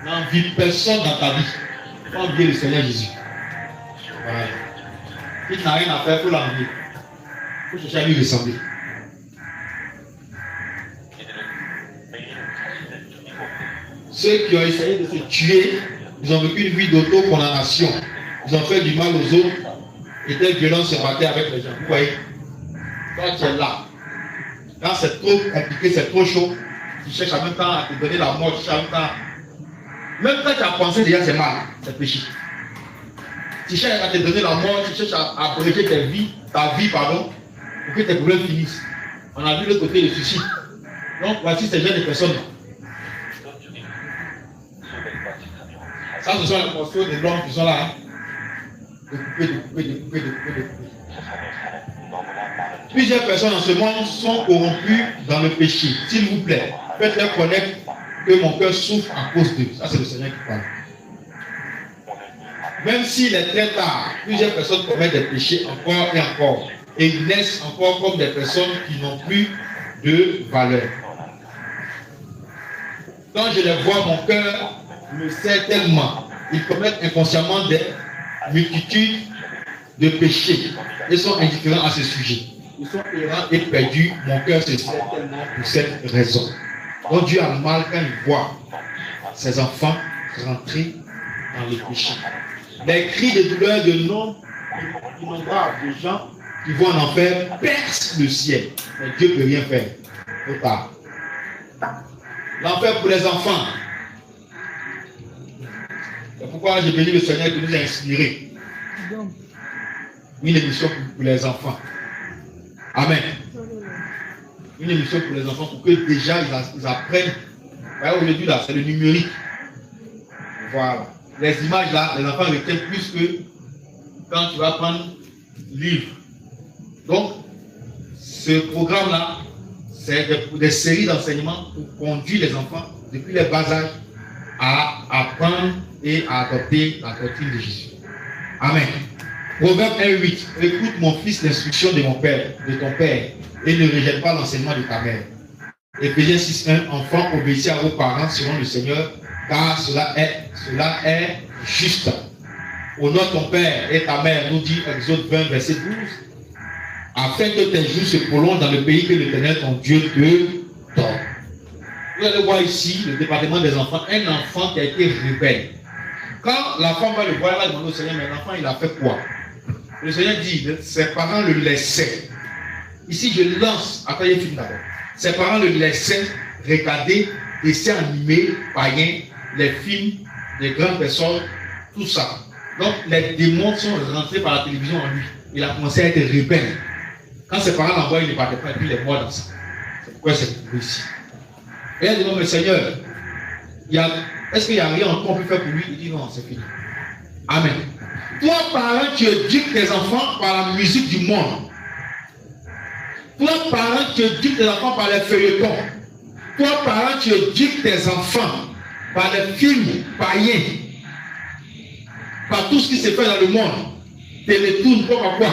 N'envie personne dans ta vie. Il faut envier le Seigneur Jésus. Voilà. Si tu n'as rien à faire, il faut l'envier. Il faut chercher à lui ressembler. Ceux qui ont essayé de se tuer, ils ont vécu une vie d'auto-condamnation. Ils ont fait du mal aux autres. Et telle violence se battait avec les gens. Vous voyez? Toi, tu es là. Quand c'est trop compliqué, c'est trop chaud, tu cherches en même temps à te donner la mort, tu cherches en même temps. Même quand tu as pensé déjà c'est mal, c'est péché. Tu cherches à te donner la mort, tu cherches à abréger ta vie, pour que tes problèmes finissent. On a vu l'autre côté le suicide. Donc voici ces jeunes personnes. Ça, ce sont les morceaux de l'homme qui sont là. Hein. De couper. Plusieurs personnes dans ce monde sont corrompues dans le péché. S'il vous plaît, faites-leur connaître que mon cœur souffre à cause d'eux. Ça, c'est le Seigneur qui parle. Même s'il est très tard, plusieurs personnes commettent des péchés encore et encore. Et ils naissent encore comme des personnes qui n'ont plus de valeur. Quand je les vois, mon cœur me serre tellement. Ils commettent inconsciemment des multitudes de péchés et sont indifférents à ce sujet. Ils sont errants et perdus. Mon cœur se serre tellement pour cette raison. Donc Dieu a mal quand il voit ses enfants rentrer dans le péché. Les cris de douleur de nombre innombrables de gens qui vont en enfer percent le ciel. Mais Dieu ne peut rien faire. Trop tard. L'enfer pour les enfants. C'est pourquoi j'ai béni le Seigneur qui nous a inspirés. Une émission pour les enfants. Amen. Une émission pour les enfants pour que déjà ils apprennent. Aujourd'hui là, c'est le numérique. Voilà. Les images là, les enfants retiennent plus que quand tu vas prendre livre. Donc, ce programme là, c'est des séries d'enseignements pour conduire les enfants depuis les bas âge à apprendre et à adopter la doctrine de Jésus. Amen. Proverbe 1:8. Écoute mon fils l'instruction de mon père, de ton père, et ne rejette pas l'enseignement de ta mère. Éphésiens 6:1. Enfants, obéissez à vos parents selon le Seigneur, car cela est juste. Honore ton père et ta mère, nous dit Exode 20, verset 12, afin que tes jours se prolongent dans le pays que l'Éternel ton Dieu te donne. Vous allez voir ici le département des enfants, un enfant qui a été rebelle. Quand la femme va le voir, elle va demander au Seigneur, mais l'enfant il a fait quoi? Le Seigneur dit, ses parents le laissaient. Ici je lance, après il film d'abord. Ses parents le laissaient regarder des dessins animés, païens, les films, les grandes personnes, tout ça. Donc les démons sont rentrés par la télévision en lui. Il a commencé à être rebelle. Quand ses parents l'envoient, il ne partait pas et puis il est mort dans ça. C'est pourquoi c'est pour ici. Et elle dit, non mais Seigneur, est-ce qu'il n'y a rien qu'on peut faire pour lui? Il dit non, c'est fini. Amen. Toi, parent, tu éduques tes enfants par la musique du monde. Toi, parent, tu éduques tes enfants par les feuilletons. Toi, parent, tu éduques tes enfants par les films païens. Par tout ce qui se fait dans le monde. Télétoon, quoi.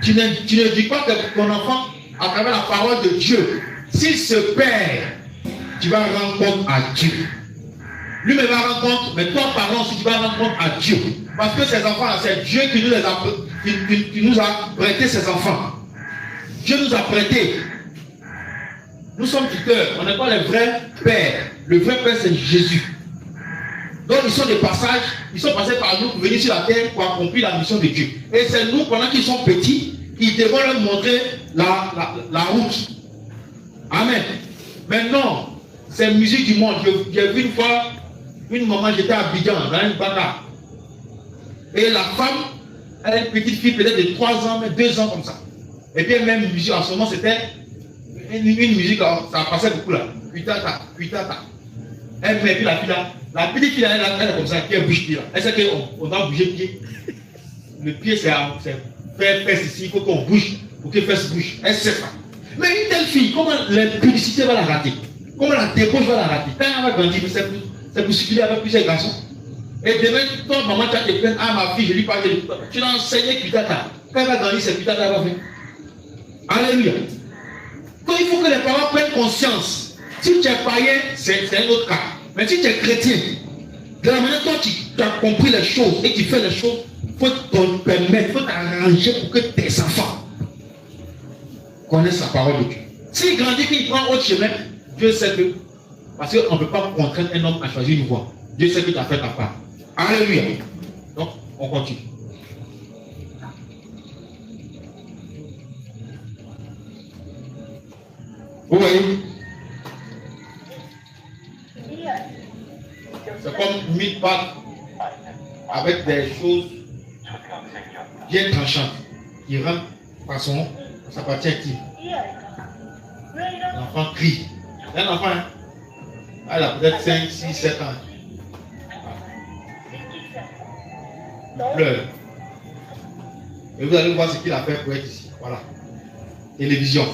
Tu n'éduques pas ton enfant à travers la parole de Dieu. S'il se perd, tu vas rendre compte à Dieu. Lui-même va rendre compte, mais toi, parlant, si tu vas rendre compte à Dieu. Parce que ces enfants, c'est Dieu qui nous a prêté ces enfants. Dieu nous a prêté. Nous sommes tuteurs, on n'est pas les vrais pères. Le vrai père, c'est Jésus. Donc ils sont des passages, ils sont passés par nous pour venir sur la terre pour accomplir la mission de Dieu. Et c'est nous, pendant qu'ils sont petits, qui devons leur montrer la route. Amen. Maintenant, c'est musique du monde. J'ai vu une fois, une maman, j'étais à Abidjan, dans une bata. Et la femme, elle a une petite fille peut-être de 3 ans, mais 2 ans comme ça. Et puis même musique, en ce moment c'était une musique, ça passait beaucoup là. Puitata, puitata. Elle met puis la fille là, la petite fille là, elle est comme ça, qui bouge pied là. Elle sait qu'on doit bouger pied. Le pied c'est faire fesse ici, il faut qu'on bouge pour que fesse bouge. Elle sait ça. Mais une telle fille, comment la publicité va la rater? Comment la débauche va la rater? Quand elle va grandir, c'est pour circuler avec plusieurs garçons. Et demain, toi, maman, tu as te plaindre, ah ma fille, je lui parle, tu l'as enseigné puitata. Quand elle va grandir, c'est puitata, elle va faire. Alléluia. Donc il faut que les parents prennent conscience. Si tu es païen, c'est un autre cas. Mais si tu es chrétien, de la manière dont tu as compris les choses et tu fais les choses, il faut te permettre, il faut t'arranger pour que tes enfants connaissent la parole de Dieu. S'il grandit, qu'il prend autre chemin, Dieu sait que. Parce qu'on ne peut pas contraindre un homme à choisir une voie. Dieu sait que tu as fait ta part. Alléluia. Donc, on continue. Vous voyez? C'est comme 1000 pattes avec des choses bien tranchantes qui rentrent par sa partie intime. L'enfant crie. C'est un enfant, hein? Elle a peut-être 5, 6, 7 ans. Il pleure. Et vous allez voir ce qu'il a fait pour être ici. Voilà. Télévision.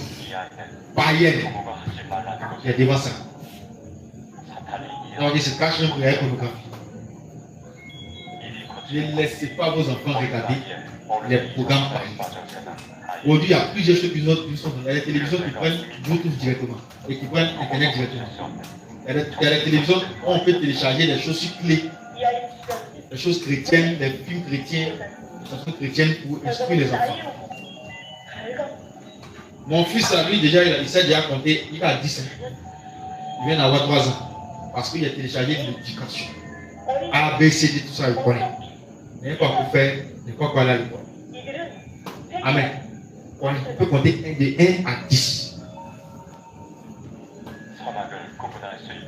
Païenne. Il est devant ça. Donc il se cache même pour la pornographie. Ne laissez pas vos enfants regarder les programmes païens. Aujourd'hui, il y a plusieurs choses qui sont dans les télévisions qui prennent YouTube directement et qui prennent Internet directement. Il y a des télévisions où on peut télécharger des choses sur clé, des choses chrétiennes, des films chrétiens, des chansons chrétiennes pour instruire les enfants. Mon fils, lui, déjà, il sait déjà compter, il a 10 ans. Il vient d'avoir 3 ans. Parce qu'il a téléchargé de l'éducation. A, B, C, D, tout ça, il connaît. Il n'y a pas pour faire, il n'y a pas quoi aller à l'école. Amen. On peut compter de 1 à 10.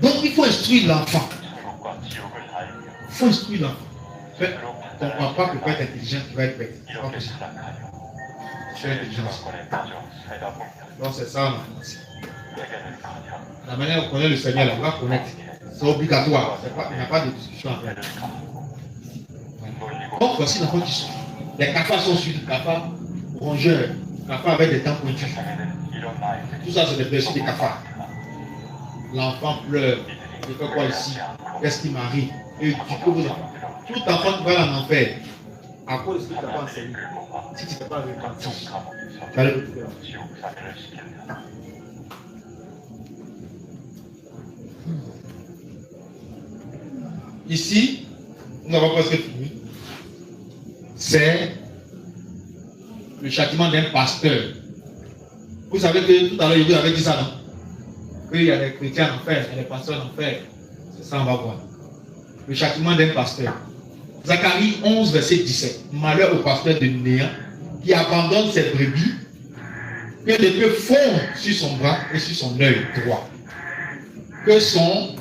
Donc il faut instruire l'enfant. Il faut instruire l'enfant. Ton papa ne peut pas être intelligent, tu vas être bête. C'est pas possible. Tu es intelligent. Donc c'est ça, la manière dont on connaît le Seigneur, on va connaître. C'est obligatoire. Il n'y a pas de discussion à faire. Donc voici l'enfant qui souffre. Les cafards sont sur le cafard rongeur, cafard avec des dents pointues. Tout ça, c'est des blessures des cafards. L'enfant pleure. Je fais quoi ici? Qu'est-ce qui m'arrive? Et du coup, vous enfants. Tout enfant qui va en enfer, à cause de ce que tu n'as pas enseigné, si tu n'es pas repenti, tu vas le retrouver. Ici, nous avons presque fini. C'est le châtiment d'un pasteur. Vous savez que tout à l'heure, je vous avais dit ça, non? Qu'il y a des chrétiens en enfer, il y a des pasteurs en enfer. C'est ça, on va voir. Le châtiment d'un pasteur. Zacharie 11, verset 17. Malheur au pasteur de Néa qui abandonne ses brebis, que l'épée fonde sur son bras et sur son œil droit. Que son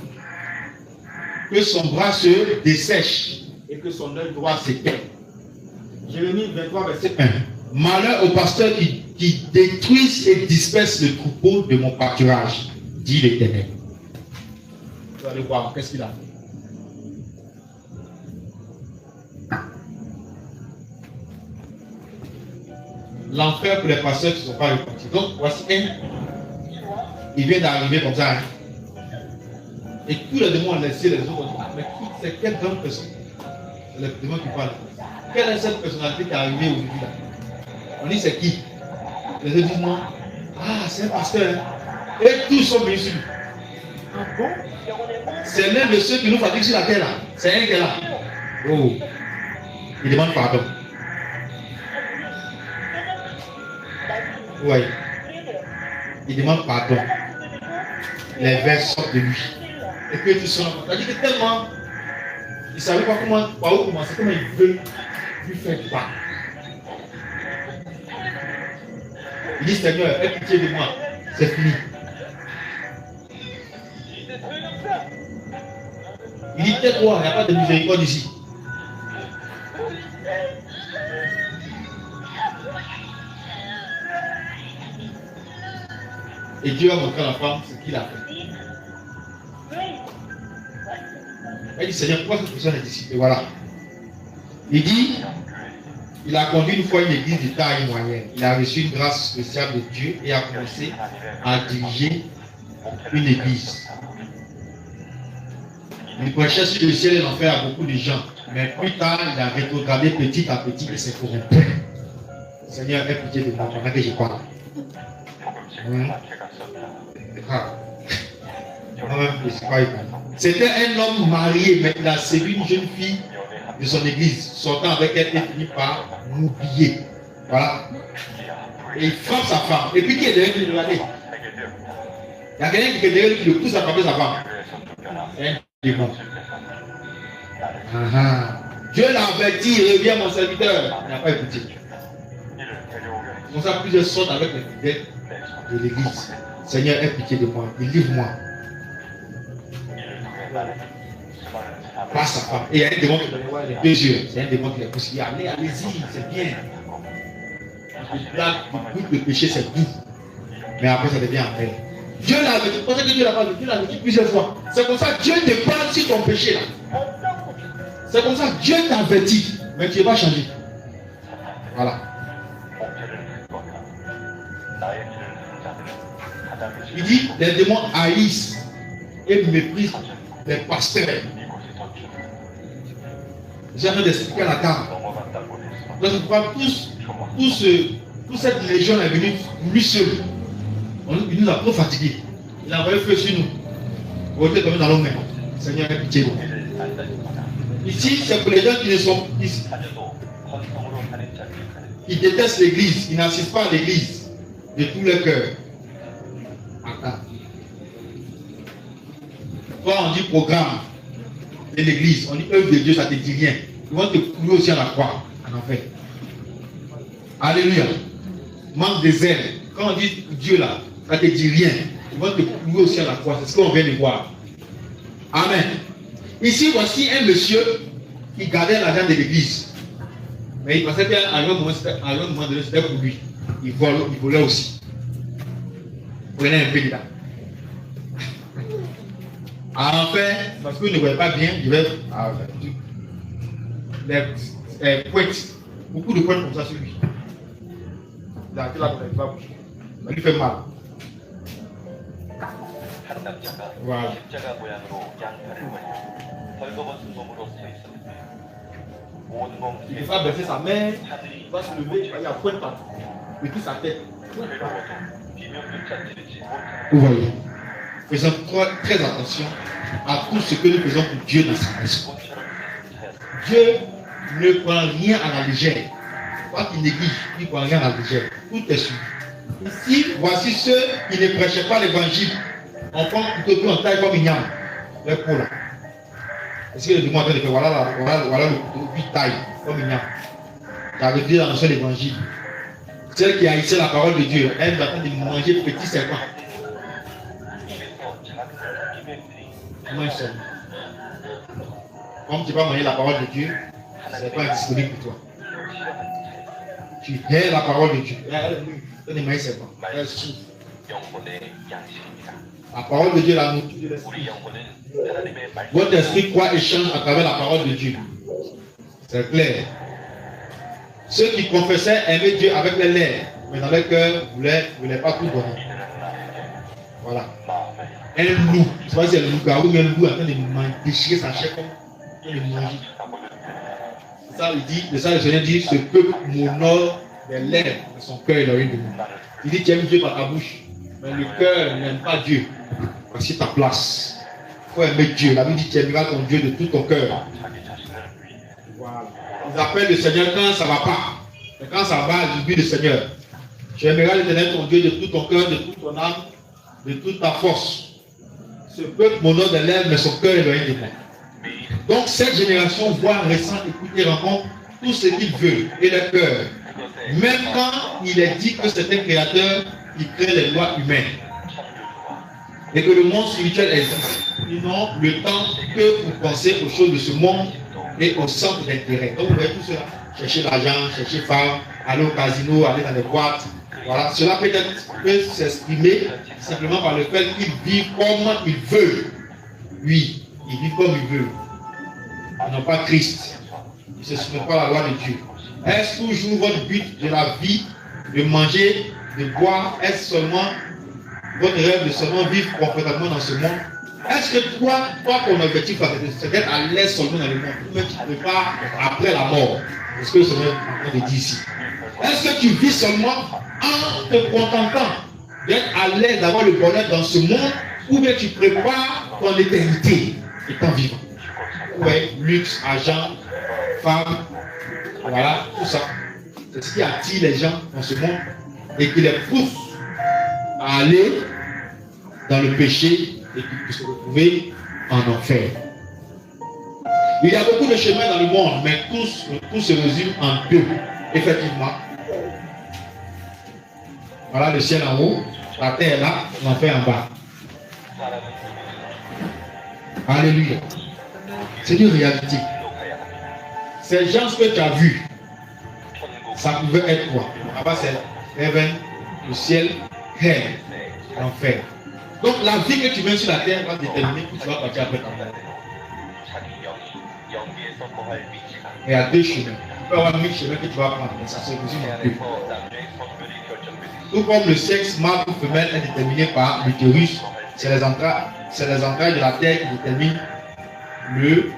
bras se dessèche et que son œil droit s'éteigne. Jérémie 23, verset 1. Malheur aux pasteurs qui détruisent et dispersent le troupeau de mon pâturage, dit l'Éternel. Vous allez voir, qu'est-ce qu'il a fait? L'enfer pour les pasteurs qui ne sont pas repentis. Donc, voici un. Il vient d'arriver comme ça. Hein. Et tous les démons ont laissé les autres. Mais c'est quelle grande personne? C'est les démons qui parlent. Quelle est cette personnalité qui est arrivée aujourd'hui là? On dit c'est qui? Les autres disent non. Ah, c'est un pasteur. Hein. Et tous sont venus sur lui. Ah bon? C'est l'un de ceux qui nous fatiguent sur la terre là. C'est un qui est là. Oh. Il demande pardon. Oui. Il demande pardon. Les vers sortent de lui. Et puis tout ça. C'est-à-dire que tellement ne savait pas par où commencer, comment il veut lui faire du mal. Il dit, Seigneur, aie pitié de moi, c'est fini. Il dit, tais-toi, il n'y a pas de miséricorde ici. Et Dieu a montré à la femme ce qu'il a fait. Elle dit, Seigneur, pourquoi cette personne est ici? Et voilà. Il dit, il a conduit une fois une église de taille moyenne. Il a reçu une grâce spéciale de Dieu et a commencé à diriger une église. Il prêchait sur le ciel et l'enfer à beaucoup de gens. Mais plus tard, il a rétrogradé petit à petit et s'est corrompu. Seigneur, aie pitié de moi pendant que je parle. C'était un homme marié, mais il a séduit une jeune fille de son église, sortant avec elle et finit par l'oublier. Voilà. Et il frappe sa femme. Et puis qui est derrière lui? Regardez. Il y a quelqu'un qui est derrière lui qui le pousse à frapper sa femme. C'est un démon. Dieu l'a averti, reviens mon serviteur. Il n'a pas écouté. Comme ça, plusieurs sortent avec les fidèles de l'église. Seigneur, aie pitié de moi, délivre-moi. Pas sa femme. Et il y a un démon qui les deux yeux. C'est un démon qui les pousse. Allez, allez-y, c'est bien. Le péché, c'est doux. Mais après, ça devient amer. Dieu l'a averti. C'est pour ça que Dieu l'a parlé. Dieu l'a averti plusieurs fois. C'est comme ça que Dieu te parle sur ton péché là. C'est comme ça que Dieu t'a averti. Mais tu ne vas pas changer. Voilà. Il dit, les démons haïssent et méprisent les pasteurs. J'ai envie d'expliquer à la table. Donc, je crois toute cette légion est venue lui seul. Il nous a trop fatigués. Il a envoyé feu sur nous. On était tombés dans l'eau même. Seigneur, aie pitié. Ici, c'est pour les gens qui ne sont ici. Ils détestent l'église. Ils n'assistent pas à l'église de tout leur cœur. Quand on dit programme de l'église, on dit œuvre de Dieu, ça ne te dit rien. Ils vont te couler aussi à la croix, en enfer. Alléluia. Manque de zèle. Quand on dit Dieu là, ça ne te dit rien. Ils vont te couler aussi à la croix. C'est ce qu'on vient de voir. Amen. Ici, voici un monsieur qui gardait l'argent de l'église. Mais il pensait qu'à un moment donné, c'était pour lui. Il volait aussi. Prenez un peu de là. Enfin, parce qu'il ne voyait pas bien, il avait les pointes, beaucoup de pointes comme ça sur lui. Il a été là pour la bouche. Ça lui fait mal. Voilà. Il ne peut pas baisser sa main, il va se lever, il y a pointe partout. Et puis sa tête. Vous voyez. Faisons très attention à tout ce que nous faisons pour Dieu dans sa maison. Dieu ne prend rien à la légère. Pas qu'il néglige, il ne prend rien à la légère. Tout est suivi. Ici, voici ceux qui ne prêchaient pas l'évangile. On prend plutôt tout en taille comme une yam. Le pot là. Est-ce que le démon est en train de faire voilà le couteau, puis taille comme une yam. Tu as révélé dans l'évangile. Celle qui haïssait la parole de Dieu, elle va attendre de manger petit serpent. Comment ils sont? Comme tu vas manger la parole de Dieu, ce n'est pas disponible pour toi. Tu hais la parole de Dieu. La parole de Dieu, la nourriture de l'esprit. Votre esprit croit et change à travers la parole de Dieu. C'est clair. Ceux qui confessaient aimer Dieu avec les lèvres, mais dans leur cœur, ne voulaient pas tout donner. Voilà. Un loup, tu vois, c'est le loup-garou, mais le loup est en train de déchirer sa chair comme il mange. Ça, il dit, le Seigneur dit, ce peuple m'honore des lèvres, de son cœur, il a une de nous. Il dit, tu aimes Dieu par ta bouche, mais le cœur n'aime pas Dieu. Voici ta place. Il faut aimer Dieu. La Bible dit, tu aimeras ton Dieu de tout ton cœur. Voilà. Ils appellent le Seigneur quand ça ne va pas. Mais quand ça va, ils oublient le Seigneur. Tu aimeras l'Éternel ton Dieu de tout ton cœur, de toute ton âme, de toute ta force. Ce peuple m'honore des lèvres, mais son cœur est loin de moi. Donc cette génération voit, ressent, écoute et rencontre tout ce qu'il veut et le cœur. Même quand il est dit que c'est un créateur qui crée les lois humaines et que le monde spirituel existe. Ils n'ont le temps que pour penser aux choses de ce monde et au centre d'intérêt. Donc vous voyez tout cela. Chercher l'argent, chercher femme, aller au casino, aller dans les boîtes. Voilà. Cela peut s'exprimer simplement par le fait qu'ils vivent comme ils veulent. Oui, ils vivent comme ils veulent. Ils n'ont pas Christ. Ils ne se soumettent pas à la loi de Dieu. Est-ce toujours votre but de la vie de manger, de boire? Est-ce seulement votre rêve de seulement vivre confortablement dans ce monde? Est-ce que toi ton objectif, c'est d'être à l'aise seulement dans le monde? Ou même tu ne peux pas après la mort? C'est ce que le Seigneur est en train de dire ici. Est-ce que tu vis seulement en te contentant d'être à l'aise, d'avoir le bonheur dans ce monde, ou bien tu prépares ton éternité étant vivant? Oui, luxe, argent, femme, voilà, tout ça. C'est ce qui attire les gens dans ce monde et qui les pousse à aller dans le péché et qui puissent se retrouver en enfer. Il y a beaucoup de chemins dans le monde, mais tout se résume en deux, effectivement. Voilà le ciel en haut, la terre là, l'enfer en bas. Alléluia. C'est une réalité. Ces gens que tu as vus, ça pouvait être quoi? Là-bas c'est heaven, le ciel, hell, l'enfer. Donc la vie que tu mets sur la terre va déterminer où tu vas partir après ta mort. Il y a deux chemins. Tu peux avoir 1000 chemins que tu vas prendre, mais ça se résume en deux. Tout comme le sexe mâle ou femelle est déterminé par l'utérus, c'est les entrailles de la terre qui déterminent le.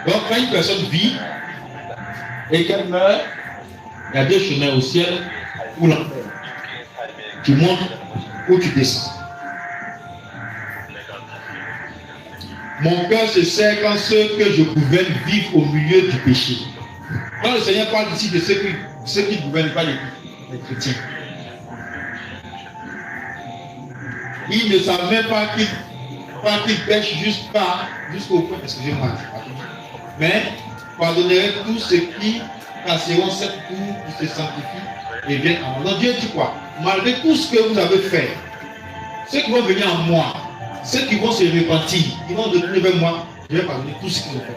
Donc quand une personne vit et qu'elle meurt, il y a deux chemins au ciel ou l'enfer. Tu montes ou tu descends. Mon cœur se serre quand ceux que je gouverne vivent au milieu du péché. Quand le Seigneur parle ici de ceux qui ne gouvernent pas les chrétiens, ils ne savent même pas qu'ils pêchent jusqu'au point, excusez-moi, mais pardonnerez tous ceux qui casseront cette cour, qui se sanctifient et viennent en moi. Donc Dieu dit quoi? Malgré tout ce que vous avez fait, ceux qui vont venir en moi, ceux qui vont se repentir, ils vont retourner vers moi, je vais pardonner tout ce qu'ils ont fait.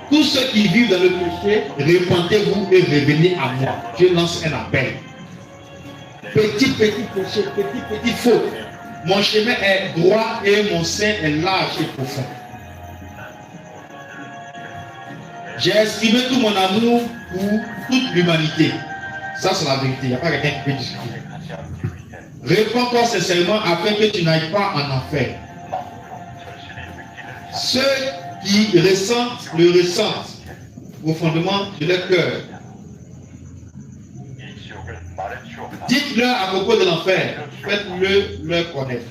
Tous ceux qui vivent dans le péché, repentez-vous et revenez à moi. Je lance un appel. Petit péché, petit faute. Mon chemin est droit et mon sein est large et profond. J'ai estimé tout mon amour pour toute l'humanité. Ça, c'est la vérité. Il n'y a pas quelqu'un qui peut discuter. Réponds-toi sincèrement afin que tu n'ailles pas en enfer. Ceux qui le ressentent au fondement de leur cœur. Dites-leur à propos de l'enfer. Faites-le leur connaître.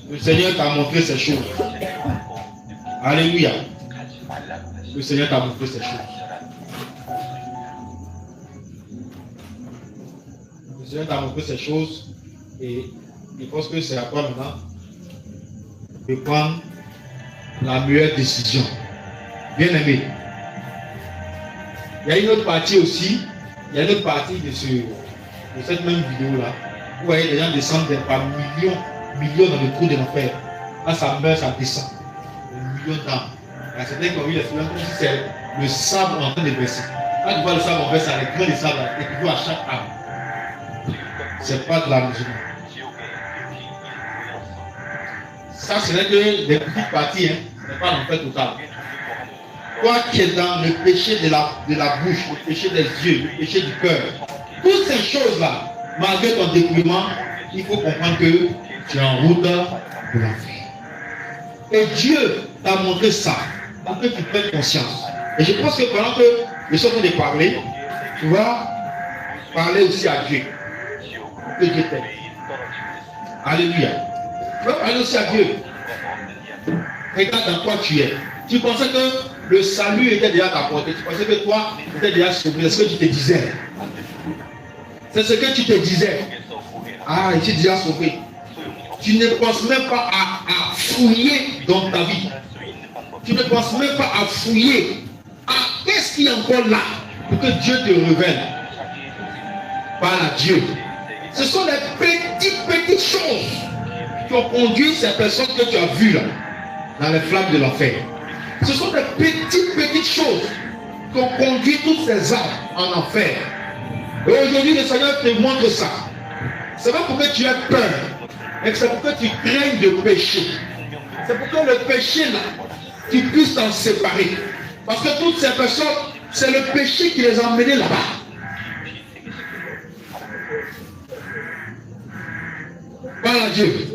Le Seigneur t'a montré ces choses. Alléluia. Le Seigneur t'a montré ces choses. Le Seigneur t'a montré ces choses et je pense que c'est à toi maintenant de prendre la meilleure décision. Bien aimé. Il y a une autre partie aussi. Il y a une autre partie de cette même vidéo là. Vous voyez les gens descendent par millions dans le trou de l'enfer. Quand ça meurt, ça descend. Des millions d'âmes. C'est comme si c'est le sable en train de verser. Quand tu vois le sable en verser, les grains de sable et tu vois à chaque âme. C'est pas de la musulmane. Ça, ce n'est que des petites parties, hein. Ce n'est pas l'enfer total. Toi qui es dans le péché de la bouche, le péché des yeux, le péché du cœur, toutes ces choses-là, malgré ton dépouillement, il faut comprendre que tu es en route de l'enfer. Et Dieu t'a montré ça pour que tu prennes conscience. Et je pense que pendant que je suis en train de parler, tu vas parler aussi à Dieu. Que Dieu t'aide. Alléluia. Tu vas parler aussi à Dieu. Regarde dans quoi tu es. Tu pensais que le salut était déjà à ta portée. Tu pensais que toi, tu étais déjà sauvé. C'est ce que tu te disais. C'est ce que tu te disais. Ah, je suis déjà sauvé. Tu ne penses même pas à fouiller dans ta vie. Tu ne penses même pas à fouiller. Ah, qu'est-ce qui est encore là pour que Dieu te révèle? Par Dieu. Ce sont des petites choses qui ont conduit ces personnes que tu as vues là, dans les flammes de l'enfer. Ce sont des petites choses qui ont conduit toutes ces âmes en enfer. Et aujourd'hui, le Seigneur te montre ça. C'est pas pour que tu aies peur, mais c'est pour que tu craignes de pécher. C'est pour que le péché là, tu puisses t'en séparer. Parce que toutes ces personnes, c'est le péché qui les a emmenés là-bas. Parle à Dieu.